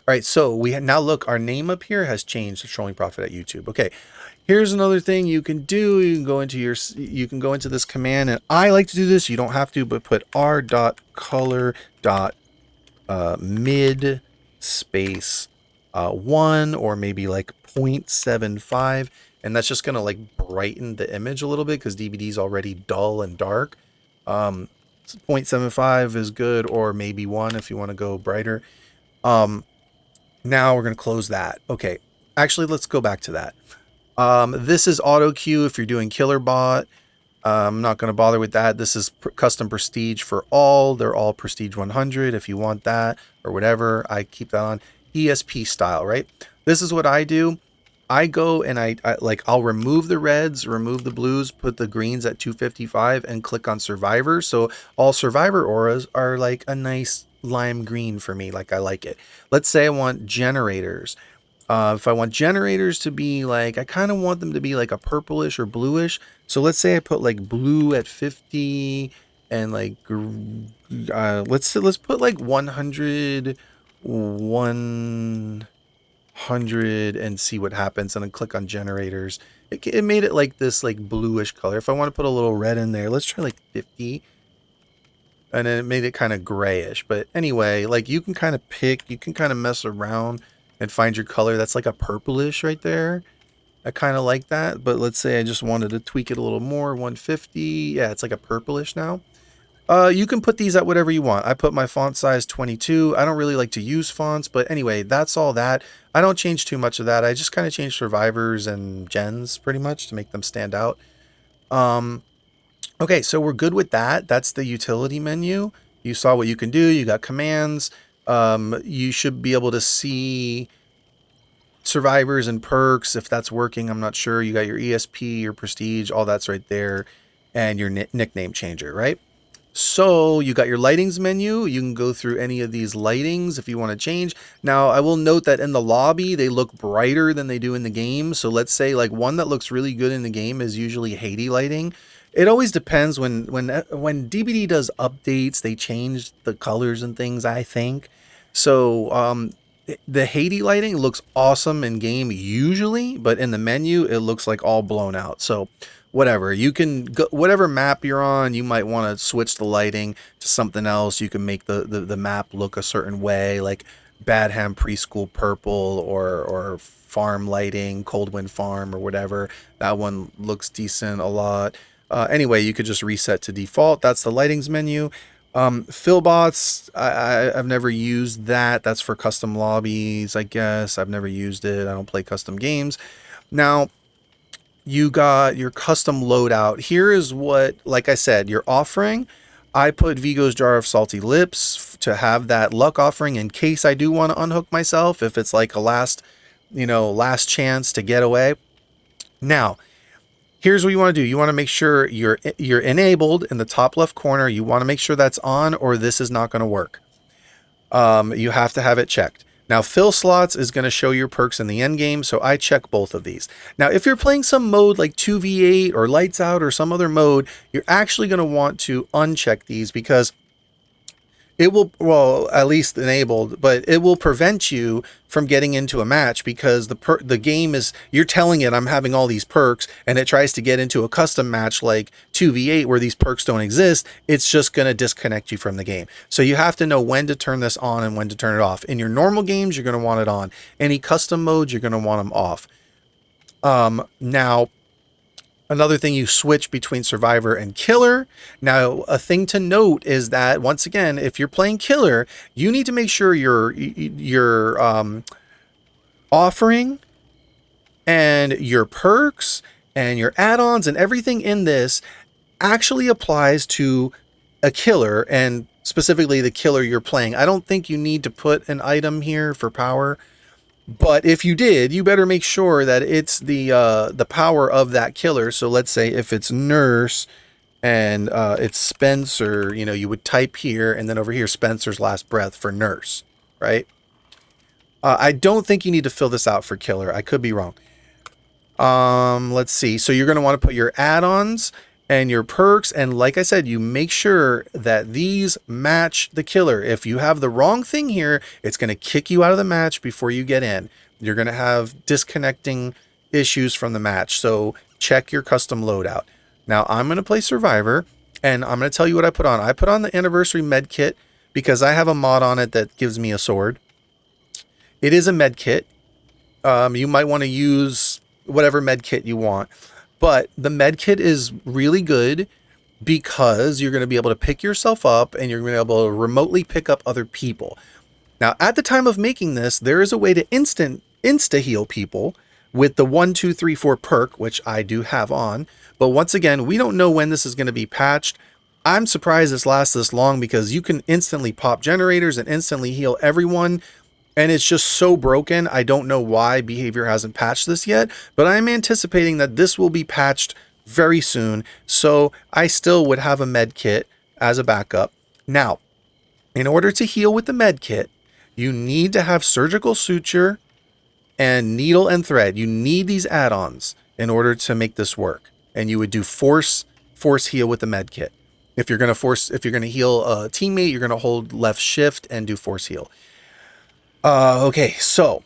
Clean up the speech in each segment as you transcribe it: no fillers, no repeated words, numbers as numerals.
All right, so now look, our name up here has changed to Trolling Prophet at YouTube. Okay, here's another thing you can do. You can go into this command, and I like to do this. You don't have to, but put r.color dot mid space 1 or maybe like 0.75, and that's just gonna like brighten the image a little bit because DBD is already dull and dark. 0.75 is good, or maybe 1 if you want to go brighter. Now we're going to close that. Okay, actually, let's go back to that. This is auto queue if you're doing killer bot. I'm not going to bother with that. This is custom prestige for all. They're all prestige 100 if you want that or whatever. I keep that on ESP style, right? This is what I do. I go and I'll remove the reds, remove the blues, put the greens at 255 and click on survivor. So all survivor auras are like a nice lime green for me. Like I like it. Let's say I want generators. If I want generators to be like, I kind of want them to be like a purplish or bluish. So let's say I put like blue at 50 and like, let's put like 100 and see what happens, and then click on generators. It made it like this like bluish color. If I want to put a little red in there, let's try like 50, and then it made it kind of grayish. But anyway, like you can kind of mess around and find your color. That's like a purplish right there. I kind of like that. But let's say I just wanted to tweak it a little more, 150. Yeah, it's like a purplish now. You can put these at whatever you want. I put my font size 22. I don't really like to use fonts, but anyway, that's all that. I don't change too much of that. I just kind of change survivors and gens pretty much to make them stand out. Okay, so we're good with that. That's the utility menu. You saw what you can do. You got commands. You should be able to see survivors and perks if that's working. I'm not sure. You got your ESP, your prestige, all that's right there, and your nickname changer, right? So you got your lightings menu. You can go through any of these lightings if you want to change. Now, I will note that in the lobby, they look brighter than they do in the game. So let's say like one that looks really good in the game is usually Haiti lighting. It always depends when DBD does updates, they change the colors and things, I think. So the Haiti lighting looks awesome in game usually, but in the menu, it looks like all blown out. So whatever, you can go, whatever map you're on, you might want to switch the lighting to something else. You can make the map look a certain way, like Badham Preschool Purple or farm lighting, Cold Wind Farm or whatever. That one looks decent a lot. Anyway, you could just reset to default. That's the lightings menu. Fillbots, I've never used that. That's for custom lobbies, I guess. I've never used it. I don't play custom games. Now, you got your custom loadout. Here is what, like I said, your offering. I put Vigo's Jar of Salty Lips to have that luck offering in case I do want to unhook myself, if it's like a last chance to get away. Now, here's what you want to do. You want to make sure you're enabled in the top left corner. You want to make sure that's on, or this is not going to work. You have to have it checked. Now, fill slots is going to show your perks in the end game, so I check both of these. Now, if you're playing some mode like 2v8 or Lights Out or some other mode, you're actually going to want to uncheck these because it will, well, at least enabled, but it will prevent you from getting into a match because the game is, you're telling it I'm having all these perks, and it tries to get into a custom match like 2v8 where these perks don't exist. It's just going to disconnect you from the game. So you have to know when to turn this on and when to turn it off. In your normal games, you're going to want it on. Any custom modes, you're going to want them off. Now, another thing, you switch between survivor and killer. Now, a thing to note is that, once again, if you're playing killer, you need to make sure your offering and your perks and your add-ons and everything in this actually applies to a killer, and specifically the killer you're playing. I don't think you need to put an item here for power. But if you did, you better make sure that it's the power of that killer. So let's say if it's Nurse and it's Spencer, you would type here, and then over here, Spencer's last breath for Nurse, right? I don't think you need to fill this out for killer. I could be wrong. Let's see. So you're going to want to put your add-ons and your perks. And like I said, you make sure that these match the killer. If you have the wrong thing here, it's going to kick you out of the match before you get in. You're going to have disconnecting issues from the match. So check your custom loadout. Now I'm going to play Survivor, and I'm going to tell you what I put on. I put on the Anniversary Med Kit because I have a mod on it that gives me a sword. It is a med kit. You might want to use whatever med kit you want. But the med kit is really good because you're going to be able to pick yourself up and you're going to be able to remotely pick up other people. Now, at the time of making this, there is a way to insta-heal people with the 1, 2, 3, 4 perk, which I do have on. But once again, we don't know when this is going to be patched. I'm surprised this lasts this long because you can instantly pop generators and instantly heal everyone. And it's just so broken. I don't know why Behavior hasn't patched this yet, but I'm anticipating that this will be patched very soon. So I still would have a med kit as a backup. Now, in order to heal with the med kit, you need to have surgical suture and needle and thread. You need these add-ons in order to make this work. And you would do force heal with the med kit. If you're going to heal a teammate, you're going to hold left shift and do force heal. Okay, so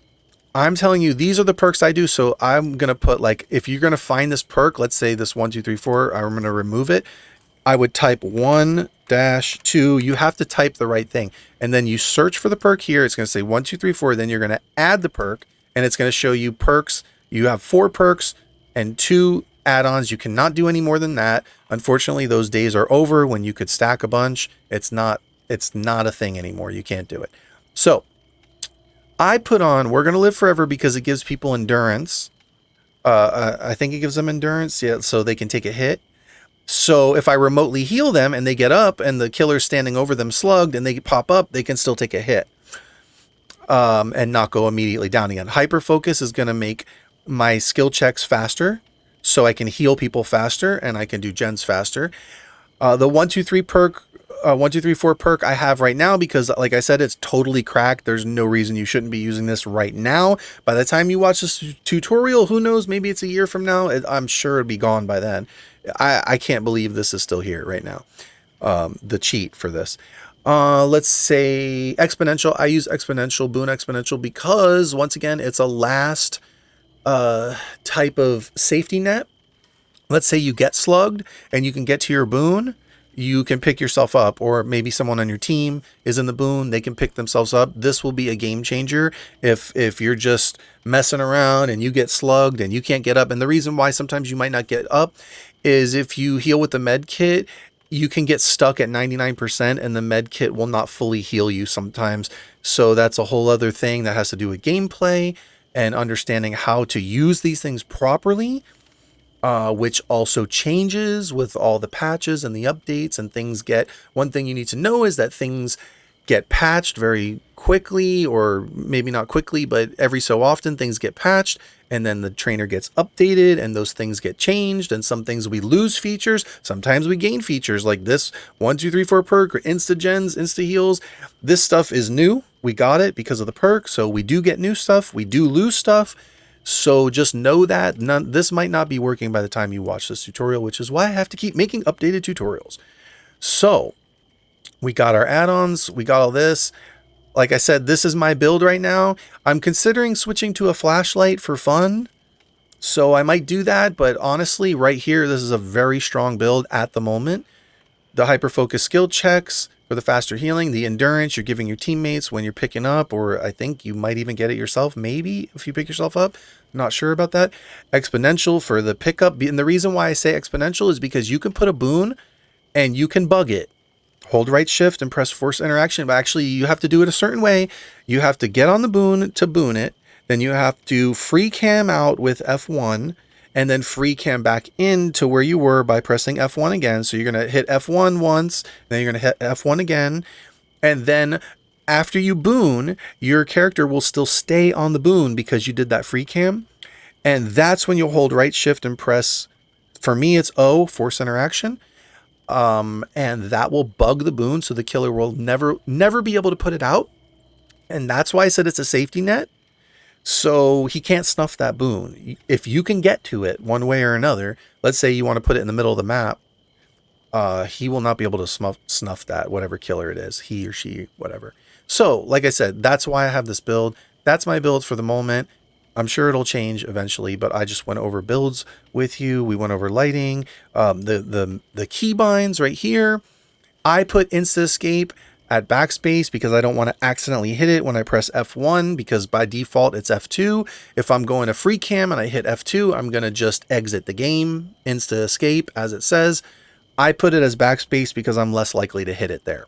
I'm telling you, these are the perks I do. So I'm going to put, like, if you're going to find this perk, let's say this 1, 2, 3, 4, I'm going to remove it. I would type 1-2. You have to type the right thing. And then you search for the perk here. It's going to say 1, 2, 3, 4. Then you're going to add the perk and it's going to show you perks. You have 4 perks and 2 add-ons. You cannot do any more than that. Unfortunately, those days are over when you could stack a bunch. It's not a thing anymore. You can't do it. So I put on We're Gonna Live Forever because it gives people endurance. I think it gives them endurance, yeah, so they can take a hit. So if I remotely heal them and they get up and the killer's standing over them slugged and they pop up, they can still take a hit and not go immediately down again. Hyper Focus is going to make my skill checks faster, so I can heal people faster and I can do gens faster. The 1, 2, 3 perk, 1, 2, 3, 4 perk I have right now because, like I said, it's totally cracked. There's no reason you shouldn't be using this right now. By the time you watch this tutorial, who knows, maybe it's a year from now. I'm sure it'll be gone by then. I can't believe this is still here right now. The cheat for this. Let's say Exponential. I use Exponential, Boon Exponential, because once again, it's a last type of safety net. Let's say you get slugged and you can get to your boon, you can pick yourself up, or maybe someone on your team is in the boon, they can pick themselves up. This will be a game changer if you're just messing around and you get slugged and you can't get up. And the reason why sometimes you might not get up is if you heal with the med kit, you can get stuck at 99% and the med kit will not fully heal you sometimes. So that's a whole other thing that has to do with gameplay and understanding how to use these things properly. Which also changes with all the patches and the updates and things get. One thing you need to know is that things get patched very quickly, or maybe not quickly, but every so often things get patched and then the trainer gets updated and those things get changed. And some things we lose features. Sometimes we gain features like this 1, 2, 3, 4 perk or insta gens, insta heals. This stuff is new. We got it because of the perk. So we do get new stuff. We do lose stuff. So just know that this might not be working by the time you watch this tutorial, which is why I have to keep making updated tutorials. So we got our add-ons, we got all this. Like I said, this is my build right now. I'm considering switching to a flashlight for fun. So I might do that, but honestly, right here, this is a very strong build at the moment. The hyper-focus skill checks for the faster healing, the endurance you're giving your teammates when you're picking up, or I think you might even get it yourself, maybe if you pick yourself up. Not sure about that. Exponential for the pickup. And the reason why I say exponential is because you can put a boon and you can bug it. Hold right shift and press force interaction, but actually you have to do it a certain way. You have to get on the boon to boon it. Then you have to free cam out with F1 and then free cam back into where you were by pressing F1 again. So you're going to hit F1 once, then you're going to hit F1 again. And then after you boon, your character will still stay on the boon because you did that free cam. And that's when you'll hold right shift and press, for me, it's O, force interaction. And that will bug the boon. So the killer will never be able to put it out. And that's why I said it's a safety net. So he can't snuff that boon. If you can get to it one way or another, let's say you want to put it in the middle of the map, he will not be able to snuff that, whatever killer it is, he or she, whatever. So, like I said, that's why I have this build. That's my build for the moment. I'm sure it'll change eventually, but I just went over builds with you. We went over lighting, the keybinds right here. I put insta escape at backspace because I don't want to accidentally hit it when I press F1, because by default it's F2. If I'm going to free cam and I hit F2, I'm going to just exit the game, insta escape as it says. I put it as backspace because I'm less likely to hit it there.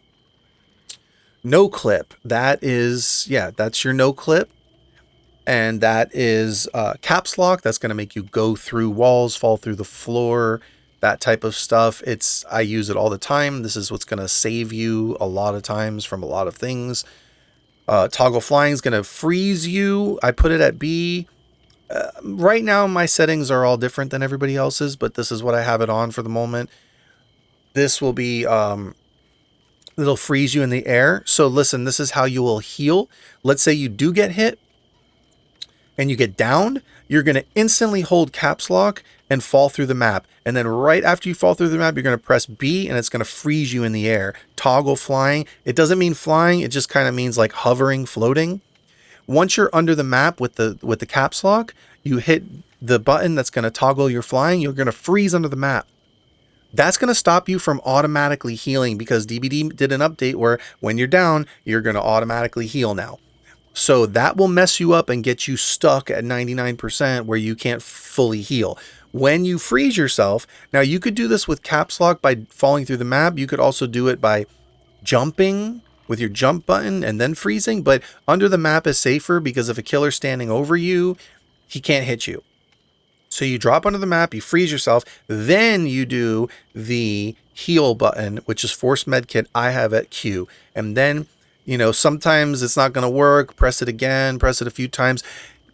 No clip, that is, yeah, that's your no clip. And that is caps lock. That's going to make you go through walls, fall through the floor, that type of stuff. I use it all the time. This is what's going to save you a lot of times from a lot of things. Toggle flying is going to freeze you. I put it at B. Right now, my settings are all different than everybody else's, but this is what I have it on for the moment. This will be, it'll freeze you in the air. So listen, this is how you will heal. Let's say you do get hit and you get downed, you're going to instantly hold caps lock and fall through the map. And then right after you fall through the map, you're going to press B and it's going to freeze you in the air. Toggle flying. It doesn't mean flying. It just kind of means like hovering, floating. Once you're under the map with the caps lock, you hit the button that's going to toggle your flying. You're going to freeze under the map. That's going to stop you from automatically healing because DBD did an update where when you're down, you're going to automatically heal now. So that will mess you up and get you stuck at 99% where you can't fully heal. When you freeze yourself, now you could do this with caps lock by falling through the map. You could also do it by jumping with your jump button and then freezing, but under the map is safer because if a killer's standing over you, he can't hit you. So you drop under the map, you freeze yourself, then you do the heal button, which is force medkit. I have at Q. And then, you know, sometimes it's not going to work. Press it again, press it a few times.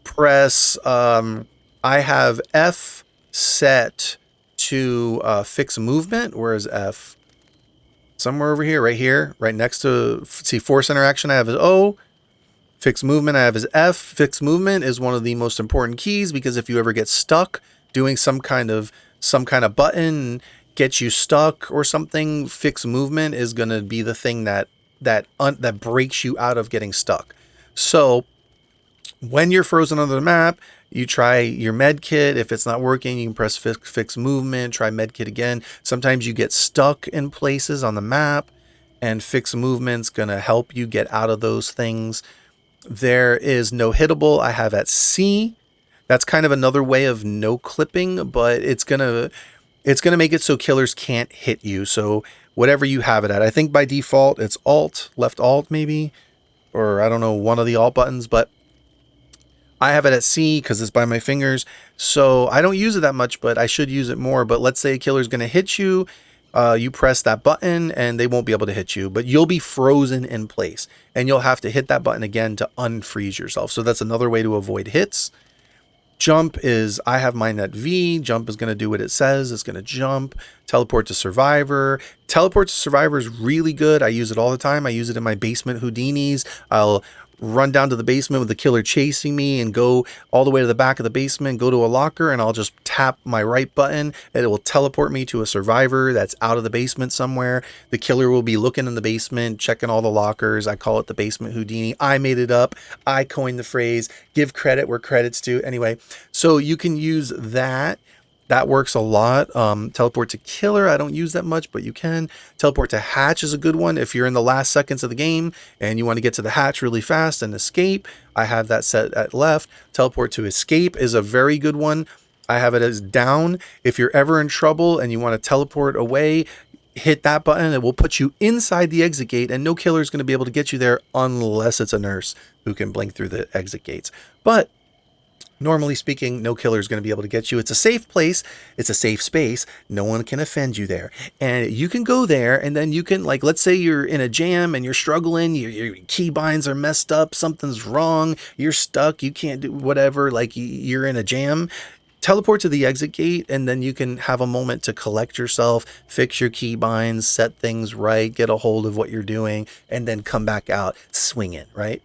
Press, I have F set to fix movement. Where is F? Somewhere over here, right next to, see, force interaction, I have is O. Fix movement, I have is F. Fix movement is one of the most important keys because if you ever get stuck doing some kind of button, get you stuck or something, fix movement is going to be the thing that breaks you out of getting stuck. So when you're frozen under the map, you try your med kit. If it's not working, you can press fix movement, try med kit again. Sometimes you get stuck in places on the map and fix movement's going to help you get out of those things. There is no hittable. I have at C. That's kind of another way of no clipping, but it's gonna make it so killers can't hit you. So whatever you have it at, I think by default it's Alt, left Alt maybe, or I don't know, one of the Alt buttons, but I have it at C because it's by my fingers. So I don't use it that much, but I should use it more. But let's say a killer's gonna hit you. You press that button and they won't be able to hit you, but you'll be frozen in place and you'll have to hit that button again to unfreeze yourself. So that's another way to avoid hits. Jump is, I have mine at V. Jump is going to do what it says. It's going to jump. Teleport to survivor. Teleport to survivor is really good. I use it all the time. I use it in my basement Houdinis. I'll run down to the basement with the killer chasing me and go all the way to the back of the basement, go to a locker, and I'll just tap my right button and it will teleport me to a survivor that's out of the basement somewhere. The killer will be looking in the basement, checking all the lockers. I call it the basement Houdini. I made it up. I coined the phrase, give credit where credit's due. Anyway, so you can use that. That works a lot. Teleport to killer, I don't use that much, but you can. Teleport to hatch is a good one. If you're in the last seconds of the game and you want to get to the hatch really fast and escape, I have that set at left. Teleport to escape is a very good one. I have it as down. If you're ever in trouble and you want to teleport away, hit that button. It will put you inside the exit gate and no killer is going to be able to get you there unless it's a nurse who can blink through the exit gates. But normally speaking, no killer is going to be able to get you. It's a safe place. It's a safe space. No one can offend you there. And you can go there and then you can, like, let's say you're in a jam and you're struggling, your keybinds are messed up, something's wrong, you're stuck, you can't do whatever, like you're in a jam. Teleport to the exit gate and then you can have a moment to collect yourself, fix your keybinds, set things right, get a hold of what you're doing, and then come back out swinging, right?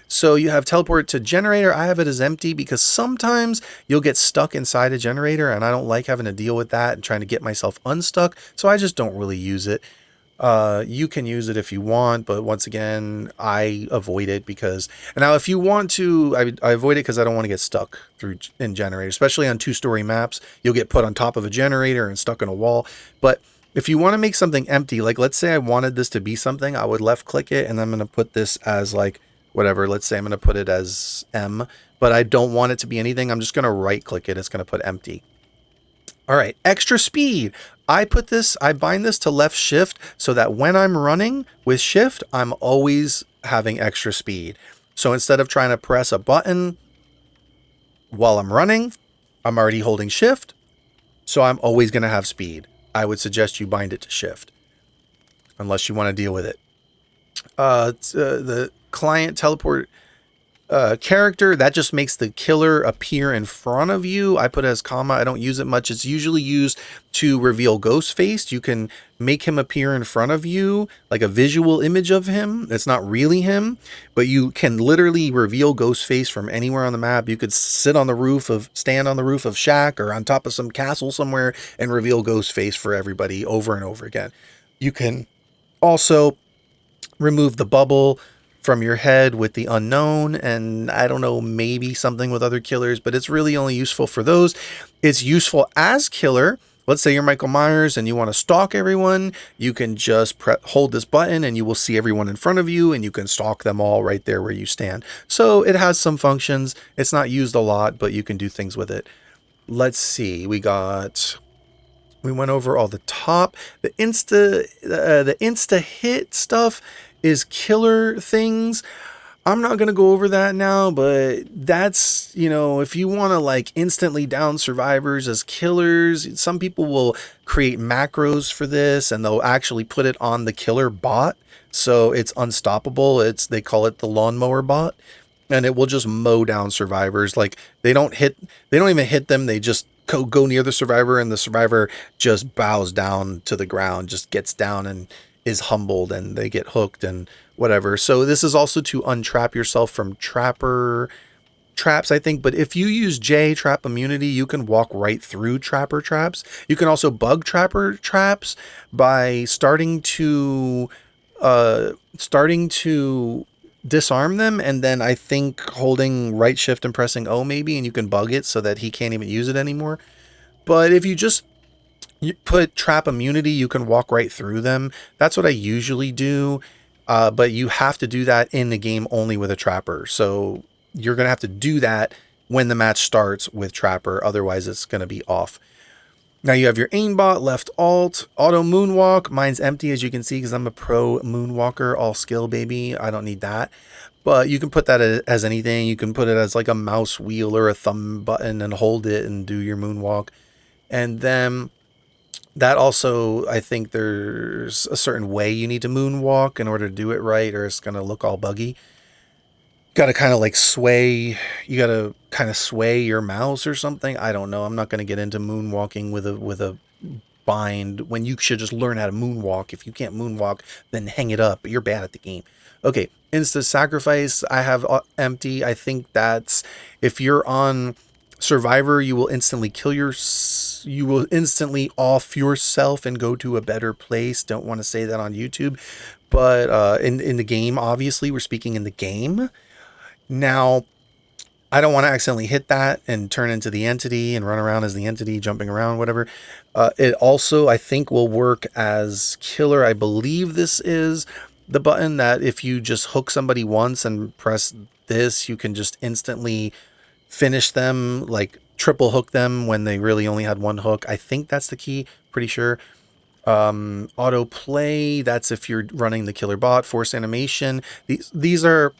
So you have teleport to generator. I have it as empty because sometimes you'll get stuck inside a generator and I don't like having to deal with that and trying to get myself unstuck. So I just don't really use it. You can use it if you want, but once again, I avoid it because, and now if you want to, I avoid it because I don't want to get stuck in generator, especially on 2-story maps. You'll get put on top of a generator and stuck in a wall. But if you want to make something empty, like let's say I wanted this to be something, I would left click it and I'm going to put this as like whatever. Let's say I'm going to put it as M, but I don't want it to be anything. I'm just going to right click it. It's going to put empty. All right, extra speed. I bind this to left shift so that when I'm running with shift, I'm always having extra speed. So instead of trying to press a button while I'm running, I'm already holding shift. So I'm always going to have speed. I would suggest you bind it to shift unless you want to deal with it. The client teleport character, that just makes the killer appear in front of you. I put it as comma. I don't use it much. It's usually used to reveal Ghostface. You can make him appear in front of you, like a visual image of him. It's not really him, but you can literally reveal Ghostface from anywhere on the map. You could stand on the roof of Shack or on top of some castle somewhere and reveal Ghostface for everybody over and over again. You can also remove the bubble from your head with the unknown, and I don't know, maybe something with other killers, but it's really only useful for those. It's useful as killer. Let's say you're Michael Myers and you want to stalk everyone. You can just hold this button and you will see everyone in front of you and you can stalk them all right there where you stand. So it has some functions. It's not used a lot, but you can do things with it. Let's see. We went over all the top. The insta hit stuff is killer things. I'm not going to go over that now, but that's, if you want to like instantly down survivors as killers, some people will create macros for this and they'll actually put it on the killer bot. So it's unstoppable. They call it the lawnmower bot, and it will just mow down survivors. Like they don't even hit them. They just go near the survivor and the survivor just bows down to the ground, just gets down and is humbled and they get hooked and whatever. So this is also to untrap yourself from trapper traps, I think. But if you use J trap immunity, you can walk right through trapper traps. You can also bug trapper traps by starting to disarm them, and then I think holding right shift and pressing O maybe, and you can bug it so that he can't even use it anymore. But if you put trap immunity, you can walk right through them. That's what I usually do. But you have to do that in the game only with a trapper. So you're going to have to do that when the match starts with trapper. Otherwise, it's going to be off. Now you have your aimbot, left alt, auto moonwalk. Mine's empty, as you can see, because I'm a pro moonwalker, all skill, baby. I don't need that. But you can put that as anything. You can put it as like a mouse wheel or a thumb button and hold it and do your moonwalk. And then that also, I think there's a certain way you need to moonwalk in order to do it right, or it's going to look all buggy. Got to kind of like sway. You got to kind of sway your mouse or something. I don't know. I'm not going to get into moonwalking with a bind when you should just learn how to moonwalk. If you can't moonwalk, then hang it up. You're bad at the game. Okay, insta sacrifice. I have empty. I think that's if you're on Survivor, you will instantly off yourself and go to a better place. Don't want to say that on YouTube, but in the game, obviously, we're speaking in the game. Now, I don't want to accidentally hit that and turn into the entity and run around as the entity, jumping around, whatever. It also, I think, will work as killer. I believe this is the button that if you just hook somebody once and press this, you can just instantly finish them, like triple hook them when they really only had one hook. I think that's the key, pretty sure. Auto play, that's if you're running the killer bot. Force animation, these are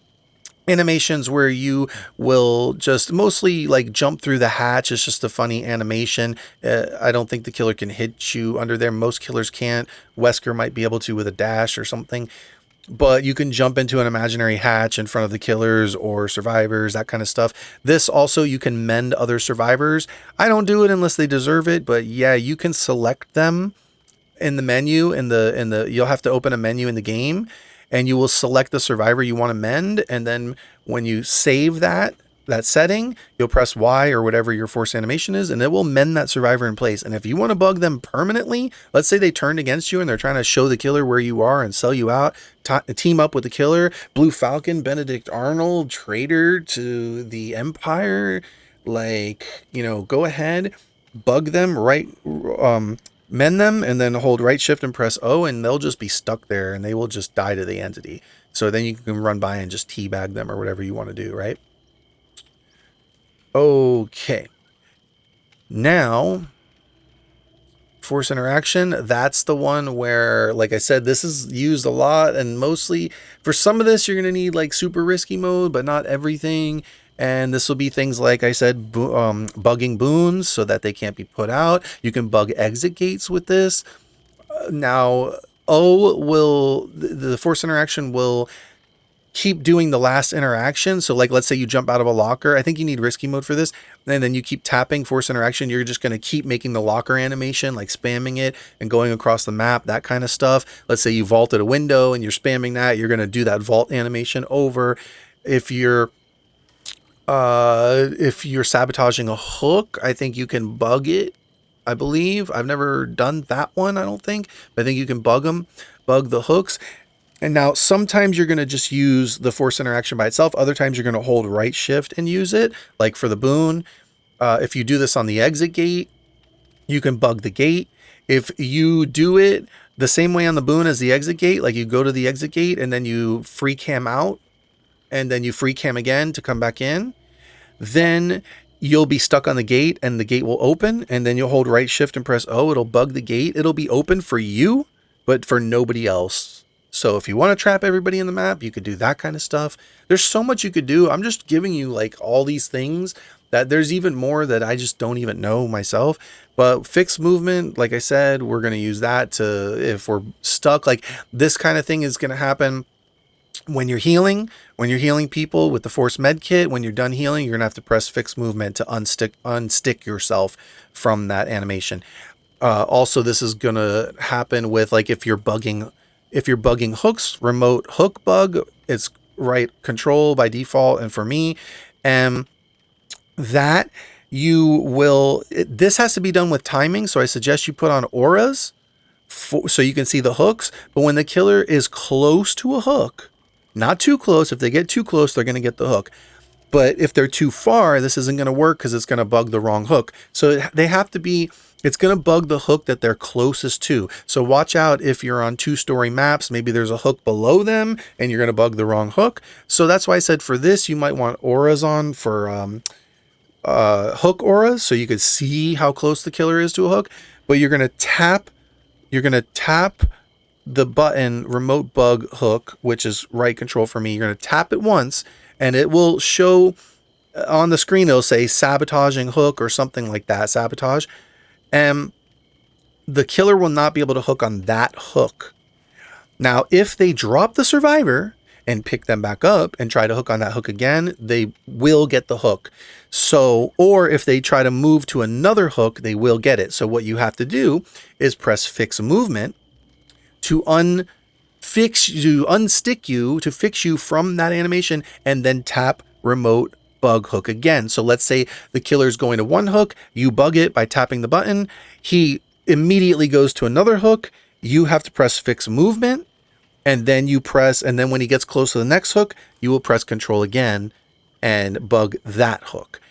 animations where you will just mostly like jump through the hatch. It's just a funny animation. I don't think the killer can hit you under there. Most killers can't. Wesker might be able to with a dash or something, but you can jump into an imaginary hatch in front of the killers or survivors, that kind of stuff. This also, you can mend other survivors. I don't do it unless they deserve it, but yeah, you can select them in the menu. You'll have to open a menu in the game, and you will select the survivor you want to mend. And then when you save that setting, you'll press Y or whatever your force animation is, and it will mend that survivor in place. And if you want to bug them permanently, let's say they turned against you and they're trying to show the killer where you are and sell you out, team up with the killer, Blue Falcon, Benedict Arnold, traitor to the Empire, like, you know, go ahead, bug them, right, mend them, and then hold right shift and press O, and they'll just be stuck there and they will just die to the entity. So then you can run by and just teabag them or whatever you want to do, right? Okay. Now, force interaction, that's the one where, like I said, this is used a lot, and mostly for some of this, you're going to need like super risky mode, but not everything. And this will be things like I said, bugging boons so that they can't be put out. You can bug exit gates with this. Now, the force interaction will keep doing the last interaction. So like, let's say you jump out of a locker. I think you need risky mode for this. And then you keep tapping force interaction. You're just going to keep making the locker animation, like spamming it and going across the map, that kind of stuff. Let's say you vaulted a window and you're spamming that. You're going to do that vault animation over. If you're sabotaging a hook, I think you can bug it. I believe I've never done that one. I don't think, but I think you can bug the hooks. And now sometimes you're going to just use the force interaction by itself. Other times you're going to hold right shift and use it, like for the boon. If you do this on the exit gate, you can bug the gate. If you do it the same way on the boon as the exit gate, like you go to the exit gate and then you free cam out and then you free cam again to come back in, then you'll be stuck on the gate and the gate will open, and then you'll hold right shift and press O. It'll bug the gate. It'll be open for you, but for nobody else. So if you want to trap everybody in the map, you could do that kind of stuff. There's so much you could do. I'm just giving you like all these things that there's even more that I just don't even know myself. But fixed movement, like I said, we're going to use that to, if we're stuck, like this kind of thing is going to happen when you're healing people with the force med kit. When you're done healing, you're going to have to press fixed movement to unstick yourself from that animation. Also, this is going to happen with like if you're bugging hooks, remote hook bug, it's right control by default. And for me, that you will, this has to be done with timing. So I suggest you put on auras so you can see the hooks. But when the killer is close to a hook, not too close. If they get too close, they're going to get the hook. But if they're too far, this isn't going to work because it's going to bug the wrong hook. So they have to be, it's going to bug the hook that they're closest to. So watch out if you're on 2-story maps, maybe there's a hook below them and you're going to bug the wrong hook. So that's why I said for this, you might want auras on for hook auras so you could see how close the killer is to a hook. But you're going to tap the button remote bug hook, which is right control for me. You're going to tap it once and it will show on the screen. It'll say sabotaging hook or something like that, sabotage. And the killer will not be able to hook on that hook. Now, if they drop the survivor and pick them back up and try to hook on that hook again, they will get the hook. So, or if they try to move to another hook, they will get it. So what you have to do is press fix movement to unstick you, to fix you from that animation, and then tap remote bug hook again. So let's say the killer's going to one hook, you bug it by tapping the button, he immediately goes to another hook, you have to press fix movement, and then you press, and then when he gets close to the next hook, you will press control again and bug that hook.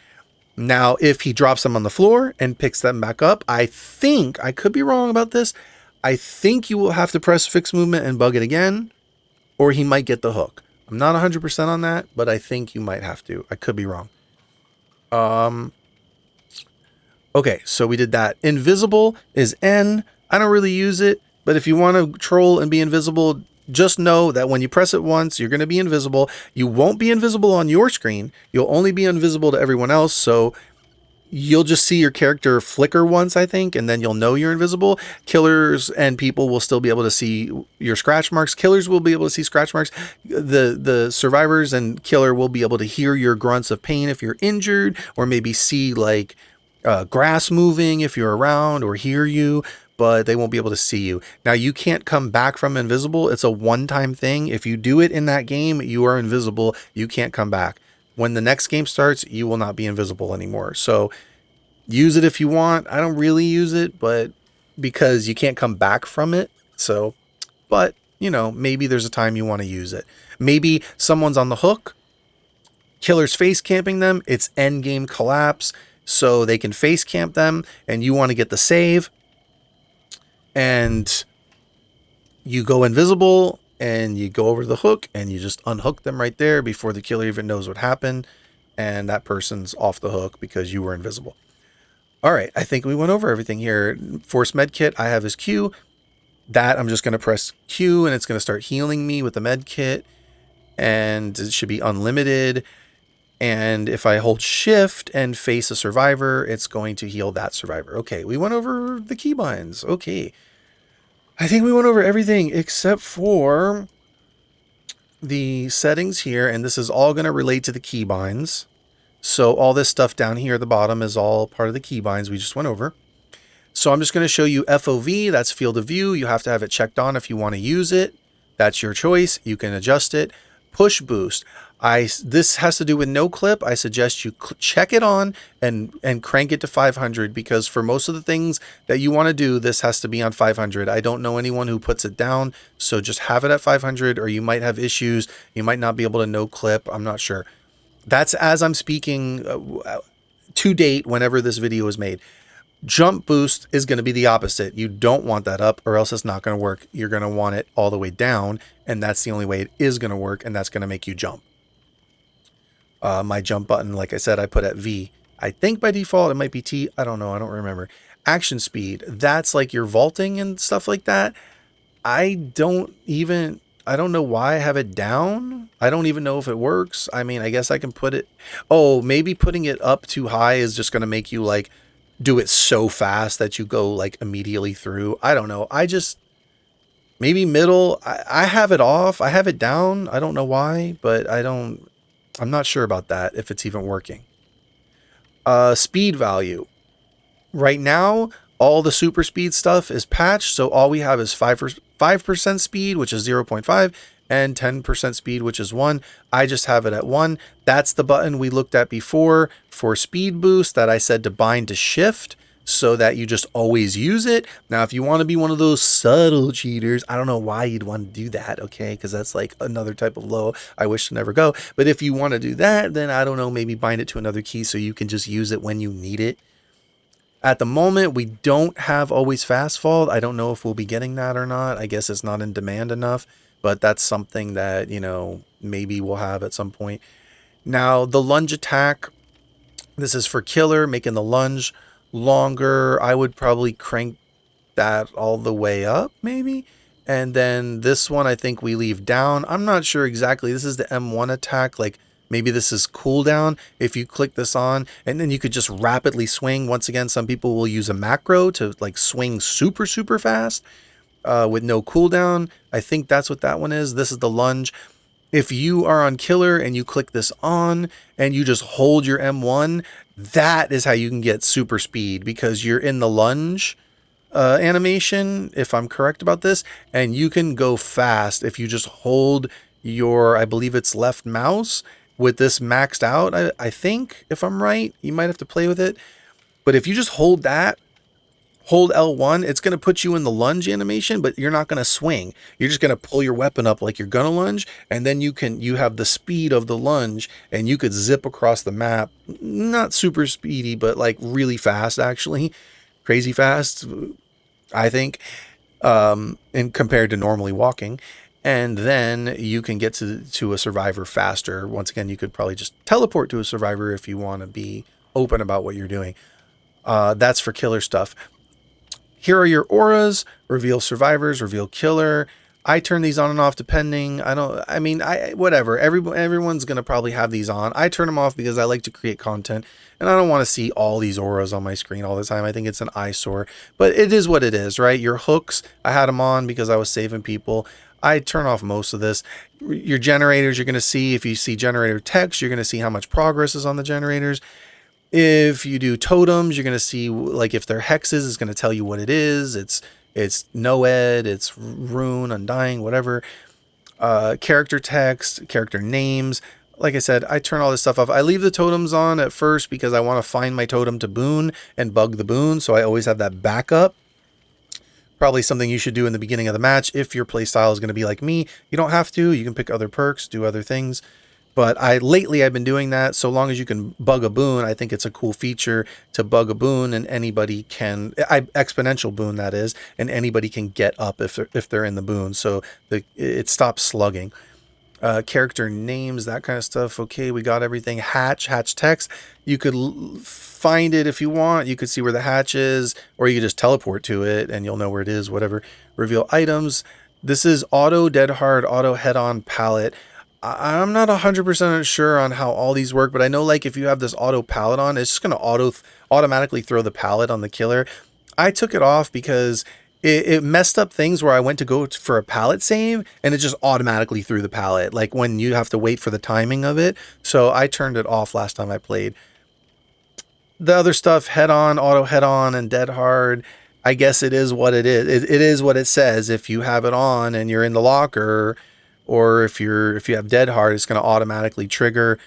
Now, if he drops them on the floor and picks them back up, I think, I could be wrong about this, I think you will have to press fix movement and bug it again, or he might get the hook. I'm not 100% on that, but I think you might have to. I could be wrong. Okay, so we did that. Invisible is N. I don't really use it, but if you want to troll and be invisible, just know that when you press it once, you're going to be invisible. You won't be invisible on your screen. You'll only be invisible to everyone else, so you'll just see your character flicker once, I think, and then you'll know you're invisible. Killers and people will still be able to see your scratch marks. Killers will be able to see scratch marks. The survivors and killer will be able to hear your grunts of pain if you're injured, or maybe see like grass moving if you're around, or hear you. but they won't be able to see you. Now, you can't come back from invisible. It's a one-time thing. If you do it in that game, you are invisible. You can't come back. When the next game starts, you will not be invisible anymore. So use it if you want. I don't really use it, but because you can't come back from it. So, but, you know, maybe there's a time you want to use it. Maybe someone's on the hook. Killer's face camping them. It's end game collapse. So they can face camp them and you want to get the save. And you go invisible and you go over to the hook and you just unhook them right there before the killer even knows what happened. And that person's off the hook because you were invisible. All right, I think we went over everything here. Force med kit, I have as Q. That I'm just going to press Q and it's going to start healing me with the med kit. And it should be unlimited. And if I hold shift and face a survivor, it's going to heal that survivor. Okay, we went over the keybinds. Okay. I think we went over everything except for the settings here. And this is all going to relate to the keybinds. So all this stuff down here at the bottom is all part of the keybinds we just went over. So I'm just going to show you FOV. That's field of view. You have to have it checked on if you want to use it. That's your choice. You can adjust it. Push boost. This has to do with no clip. I suggest you check it on and crank it to 500 because for most of the things that you want to do, this has to be on 500. I don't know anyone who puts it down, so just have it at 500 or you might have issues. You might not be able to no clip. I'm not sure. That's as I'm speaking to date whenever this video is made. Jump boost is going to be the opposite. You don't want that up or else it's not going to work. You're going to want it all the way down and that's the only way it is going to work and that's going to make you jump. My jump button, like I said, I put at V. I think by default it might be T. I don't know. I don't remember. Action speed. That's like your vaulting and stuff like that. I don't know why I have it down. I don't even know if it works. I mean, I guess I can put it. Oh, maybe putting it up too high is just going to make you like do it so fast that you go like immediately through. I don't know. Maybe middle. I have it off. I have it down. I don't know why, but I'm not sure about that, if it's even working. Speed value. Right now, all the super speed stuff is patched, so all we have is 5% speed, which is 0.5, and 10% speed, which is 1. I just have it at 1. That's the button we looked at before for speed boost that I said to bind to shift so that you just always use it. Now, if you want to be one of those subtle cheaters, I don't know why you'd want to do that, okay? Because that's like another type of low I wish to never go. But if you want to do that, then I don't know, maybe bind it to another key so you can just use it when you need it. At the moment, we don't have always fast fall. I don't know if we'll be getting that or not. I guess it's not in demand enough, but that's something that, you know, maybe we'll have at some point. Now, the lunge attack, this is for killer, making the lunge longer. I would probably crank that all the way up, maybe. And then this one, I think we leave down. I'm not sure exactly. This is the M1 attack. Like, maybe this is cooldown if you click this on and then you could just rapidly swing. Once again, some people will use a macro to like swing super, super fast with no cooldown. I think that's what that one is. This is the lunge. If you are on killer and you click this on and you just hold your M1, that is how you can get super speed because you're in the lunge animation, if I'm correct about this, and you can go fast if you just hold your, I believe it's left mouse with this maxed out. I think, if I'm right, you might have to play with it. But if you just hold that, hold L1, it's going to put you in the lunge animation, but you're not going to swing. You're just going to pull your weapon up like you're going to lunge, and then you have the speed of the lunge, and you could zip across the map. Not super speedy, but like really fast, actually. Crazy fast, I think, and compared to normally walking. And then you can get to a survivor faster. Once again, you could probably just teleport to a survivor if you want to be open about what you're doing. That's for killer stuff. Here are your auras, reveal survivors, reveal killer. I turn these on and off depending. Whatever. Everyone's going to probably have these on. I turn them off because I like to create content and I don't want to see all these auras on my screen all the time. I think it's an eyesore, but it is what it is, right? Your hooks, I had them on because I was saving people. I turn off most of this. Your generators, you're going to see, if you see generator text, you're going to see how much progress is on the generators. If you do totems, you're going to see, like, if they're hexes, it's going to tell you what it is. It's Noed, it's Rune, Undying, whatever. Character text, character names. Like I said, I turn all this stuff off. I leave the totems on at first because I want to find my totem to boon and bug the boon, so I always have that backup. Probably something you should do in the beginning of the match if your playstyle is going to be like me. You don't have to. You can pick other perks, do other things. But lately I've been doing that. So long as you can bug a boon, I think it's a cool feature to bug a boon, and anybody can exponential boon, that is, and anybody can get up if they're in the boon. So it stops slugging. Character names, that kind of stuff. Okay, we got everything. Hatch text. You could find it if you want. You could see where the hatch is, or you could just teleport to it and you'll know where it is, whatever. Reveal items. This is auto dead hard, auto head on pallet. I'm not 100% sure on how all these work, but I know, like, if you have this auto pallet on, it's just going to automatically throw the pallet on the killer. I took it off because it messed up things where I went to go for a pallet save and it just automatically threw the pallet, like when you have to wait for the timing of it. So I turned it off last time I played. The other stuff, head on, auto head on, and dead hard, I guess it is what it is. It is what it says. If you have it on and you're in the locker, or if you have dead hard, it's going to automatically trigger.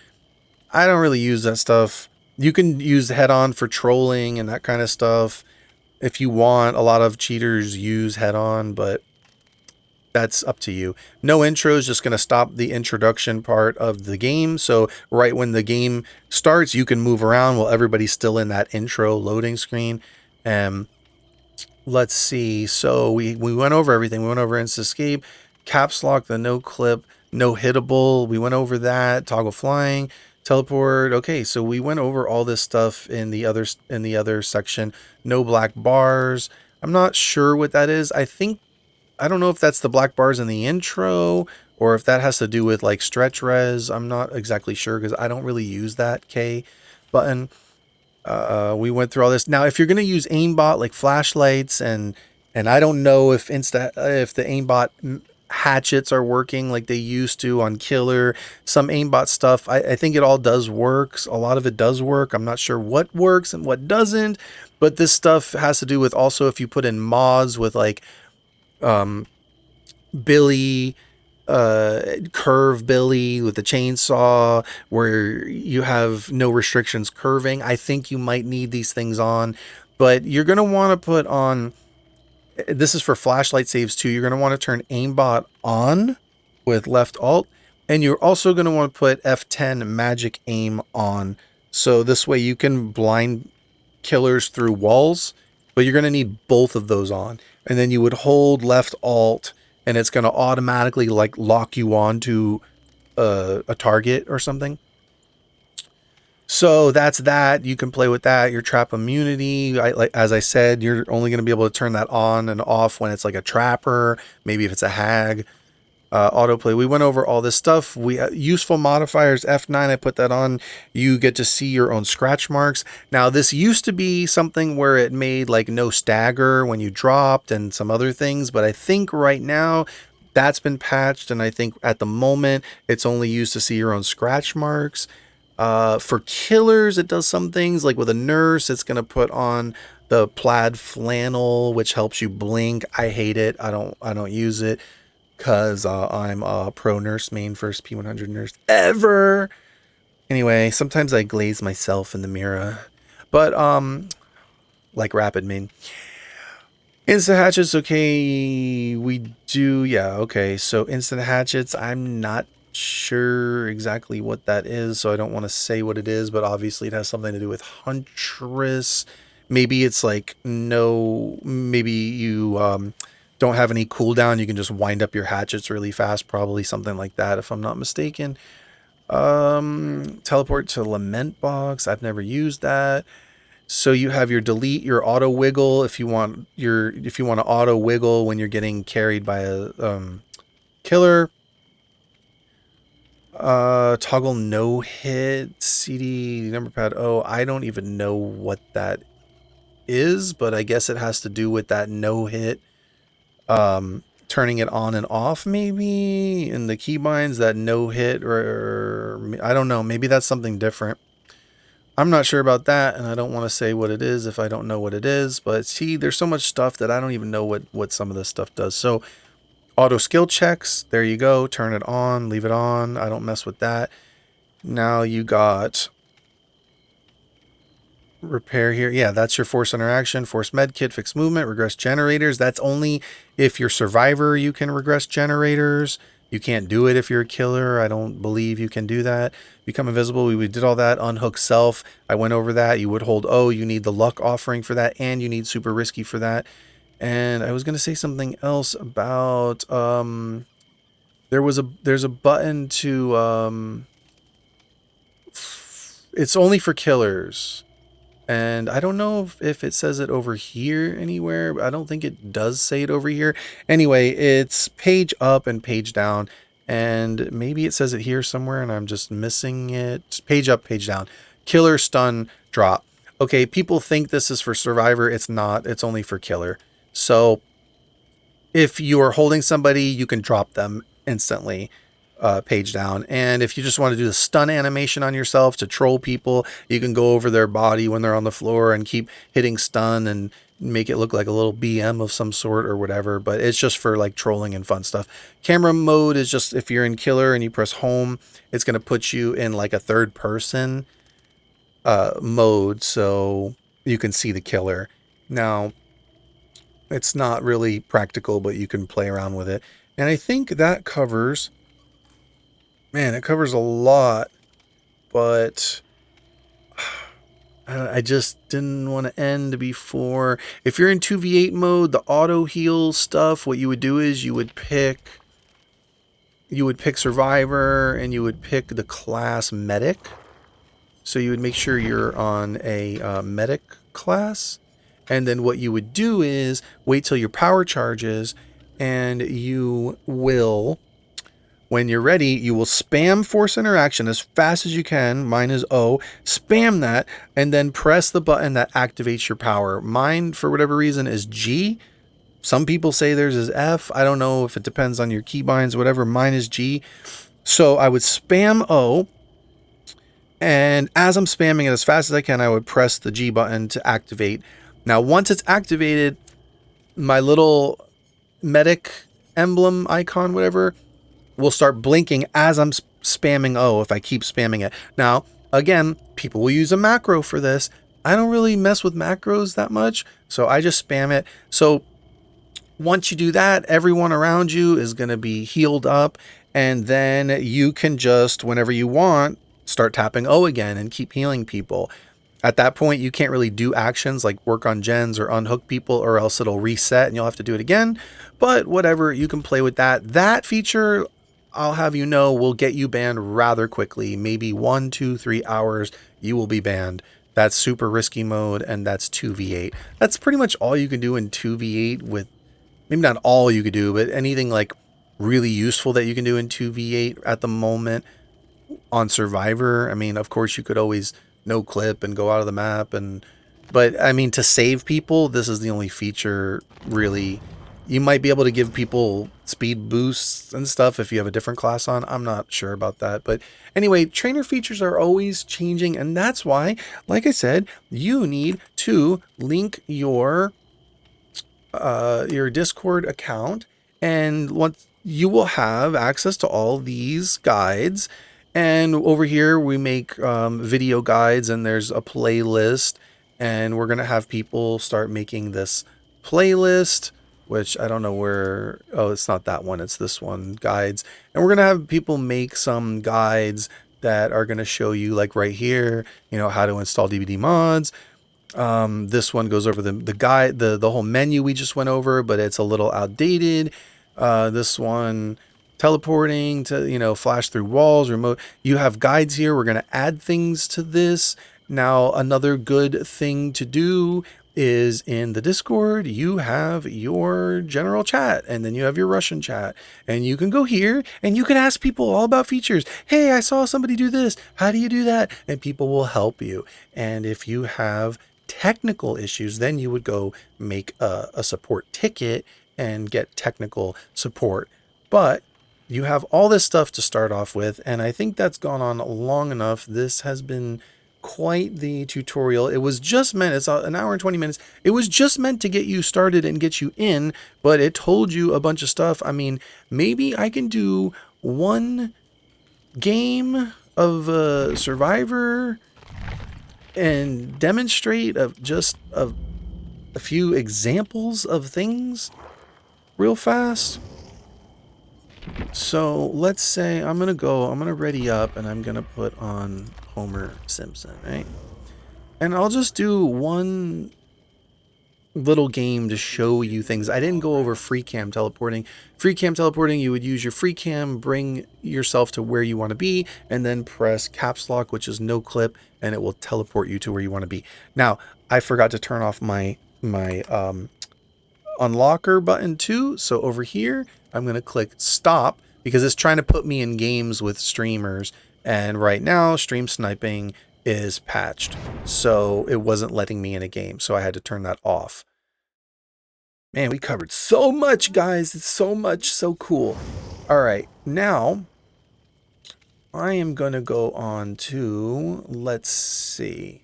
I don't really use that stuff. You can use head on for trolling and that kind of stuff if you want. A lot of cheaters use head on, but that's up to you. No intro is just going to stop the introduction part of the game. So right when the game starts, you can move around while everybody's still in that intro loading screen. Let's see. So we went over everything. We went over Insta Escape, caps lock, the no clip, no hittable. We went over that. Toggle flying, teleport. Okay, so we went over all this stuff in the other section. No black bars. I'm not sure what that is. I don't know if that's the black bars in the intro or if that has to do with like stretch res. I'm not exactly sure because I don't really use that K button. We went through all this. Now, if you're going to use aimbot like flashlights and I don't know if the aimbot hatchets are working like they used to on killer, some aimbot stuff, I think it all does work. A lot of it does work. I'm not sure what works and what doesn't, but this stuff has to do with also if you put in mods with like Billy, curve Billy with the chainsaw, where you have no restrictions curving. I think you might need these things on, but you're going to want to put on, this is for flashlight saves too, you're going to want to turn aimbot on with left alt, and you're also going to want to put F10 magic aim on, so this way you can blind killers through walls, but you're going to need both of those on. And then you would hold left alt and it's going to automatically like lock you on to a target or something. So that's that. You can play with that. Your trap immunity, as I said, you're only going to be able to turn that on and off when it's like a trapper, maybe if it's a hag. Autoplay, we went over all this stuff. We useful modifiers, F9, I put that on. You get to see your own scratch marks. Now, this used to be something where it made like no stagger when you dropped and some other things, but I think right now that's been patched, and I think at the moment it's only used to see your own scratch marks. For killers, it does some things, like with a nurse, it's going to put on the plaid flannel, which helps you blink. I hate it. I don't use it, because I'm a pro nurse main, first P100 nurse ever. Anyway, sometimes I glaze myself in the mirror. But, like rapid main. Instant hatchets, okay, we do, yeah, okay. So instant hatchets, I'm not sure exactly what that is, so I don't want to say what it is, but obviously it has something to do with Huntress. Maybe it's like, maybe you, don't have any cooldown, you can just wind up your hatchets really fast, probably something like that if I'm not mistaken. Teleport to lament box, I've never used that. So you have your delete, your auto wiggle if you want to auto wiggle when you're getting carried by a killer. Toggle no hit, CD number pad. Oh, I don't even know what that is, but I guess it has to do with that no hit. Turning it on and off, maybe in the keybinds, that no hit, or I don't know, maybe that's something different. I'm not sure about that, and I don't want to say what it is if I don't know what it is. But see, there's so much stuff that I don't even know what some of this stuff does. So auto skill checks, there you go. Turn it on, leave it on. I don't mess with that. Now you got repair here. Yeah, that's your force interaction, force med kit, fixed movement, regress generators. That's only if you're survivor you can regress generators. You can't do it if you're a killer. I don't believe you can do that. Become invisible. We did all that. Unhook self. I went over that. You would hold O. You need the luck offering for that, and you need super risky for that. And I was gonna say something else about there's a button to it's only for killers. And I don't know if it says it over here anywhere. But I don't think it does say it over here. Anyway, it's page up and page down. And maybe it says it here somewhere and I'm just missing it. Page up, page down. Killer, stun, drop. Okay, people think this is for survivor. It's not. It's only for killer. So if you are holding somebody, you can drop them instantly. Page down. And if you just want to do the stun animation on yourself to troll people, you can go over their body when they're on the floor and keep hitting stun and make it look like a little BM of some sort or whatever. But it's just for like trolling and fun stuff. Camera mode is just if you're in killer and you press home, it's going to put you in like a third person mode so you can see the killer. Now, it's not really practical, but you can play around with it. And I think that covers... Man, it covers a lot, but I just didn't want to end before. If you're in 2v8 mode, the auto heal stuff, what you would do is you would pick survivor and you would pick the class medic. So you would make sure you're on a medic class. And then what you would do is wait till your power charges and you will... When you're ready, you will spam force interaction as fast as you can. Mine is O. Spam that, and then press the button that activates your power. Mine, for whatever reason, is G. Some people say theirs is F. I don't know if it depends on your keybinds, whatever. Mine is G. So I would spam O, and as I'm spamming it as fast as I can, I would press the G button to activate. Now, once it's activated, my little medic emblem icon, whatever, will start blinking as I'm spamming O if I keep spamming it. Now, again, people will use a macro for this. I don't really mess with macros that much, so I just spam it. So once you do that, everyone around you is going to be healed up, and then you can just, whenever you want, start tapping O again and keep healing people. At that point, you can't really do actions like work on gens or unhook people, or else it'll reset and you'll have to do it again. But whatever, you can play with that. That feature, I'll have you know, will get you banned rather quickly. Maybe 1, 2, 3 hours, you will be banned. That's super risky mode, and that's 2v8. That's pretty much all you can do in 2v8 with, maybe not all you could do, but anything like really useful that you can do in 2v8 at the moment on Survivor. I mean, of course, you could always no clip and go out of the map, but I mean, to save people, this is the only feature really. You might be able to give people speed boosts and stuff if you have a different class on. I'm not sure about that. But anyway, trainer features are always changing. And that's why, like I said, you need to link your Discord account. And once you will have access to all these guides. And over here, we make video guides and there's a playlist. And we're going to have people start making this playlist, which I don't know where. Oh, it's not that one. It's this one, guides. And we're going to have people make some guides that are going to show you, like right here, you know, how to install DBD mods. This one goes over the guide, the whole menu we just went over, but it's a little outdated. This one, teleporting to, you know, flash through walls, remote. You have guides here. We're going to add things to this. Now, another good thing to do is in the Discord, you have your general chat, and then you have your Russian chat, and you can go here and you can ask people all about features. Hey, I saw somebody do this. How do you do that? And people will help you. And if you have technical issues, then you would go make a support ticket and get technical support. But you have all this stuff to start off with, and I think that's gone on long enough. This has been quite the tutorial. It was just meant, it's an hour and 20 minutes. It was just meant to get you started and get you in, but it told you a bunch of stuff. I mean, maybe I can do one game of Survivor and demonstrate just a few examples of things real fast. So let's say I'm going to ready up and I'm going to put on Homer Simpson, right? And I'll just do one little game to show you things. I didn't go over free cam teleporting. Free cam teleporting, you would use your free cam, bring yourself to where you want to be, and then press caps lock, which is no clip, and it will teleport you to where you want to be. Now, I forgot to turn off my unlocker button too. So over here, I'm going to click stop because it's trying to put me in games with streamers. And right now, stream sniping is patched. So it wasn't letting me in a game. So I had to turn that off. Man, we covered so much, guys. It's so much, so cool. All right, now I am going to go on to, let's see.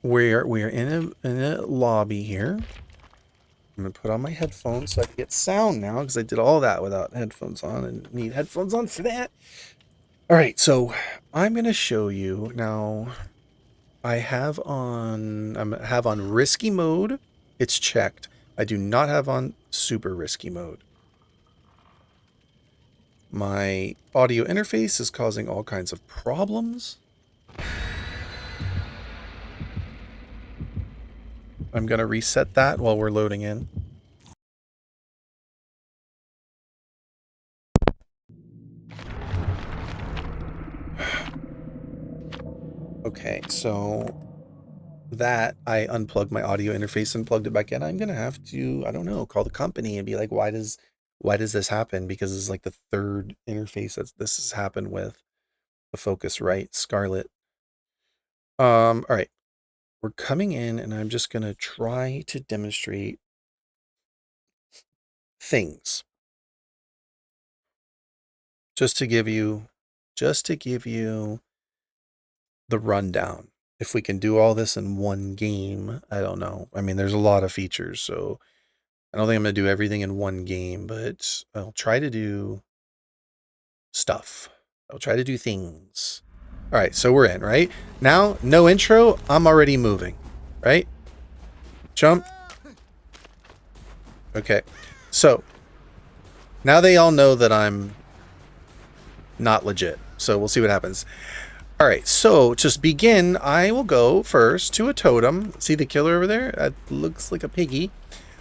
We're in a lobby here. I'm going to put on my headphones so I can get sound now because I did all that without headphones on and need headphones on for that. All right, so I'm going to show you now. I have on risky mode. It's checked. I do not have on super risky mode. My audio interface is causing all kinds of problems. I'm going to reset that while we're loading in. Okay, so that I unplugged my audio interface and plugged it back in. I'm going to have to, I don't know, call the company and be like, why does this happen? Because it's like the third interface that this has happened with. The Focusrite Scarlett. All right. We're coming in and I'm just going to try to demonstrate things. Just to give you the rundown. If we can do all this in one game, I don't know. I mean, there's a lot of features, so I don't think I'm going to do everything in one game, but I'll try to do stuff. I'll try to do things. All right, so we're in, right? Now, no intro, I'm already moving, right? Jump. Okay, so now they all know that I'm not legit, so we'll see what happens. All right, so just begin. I will go first to a totem. See the killer over there? That looks like a piggy.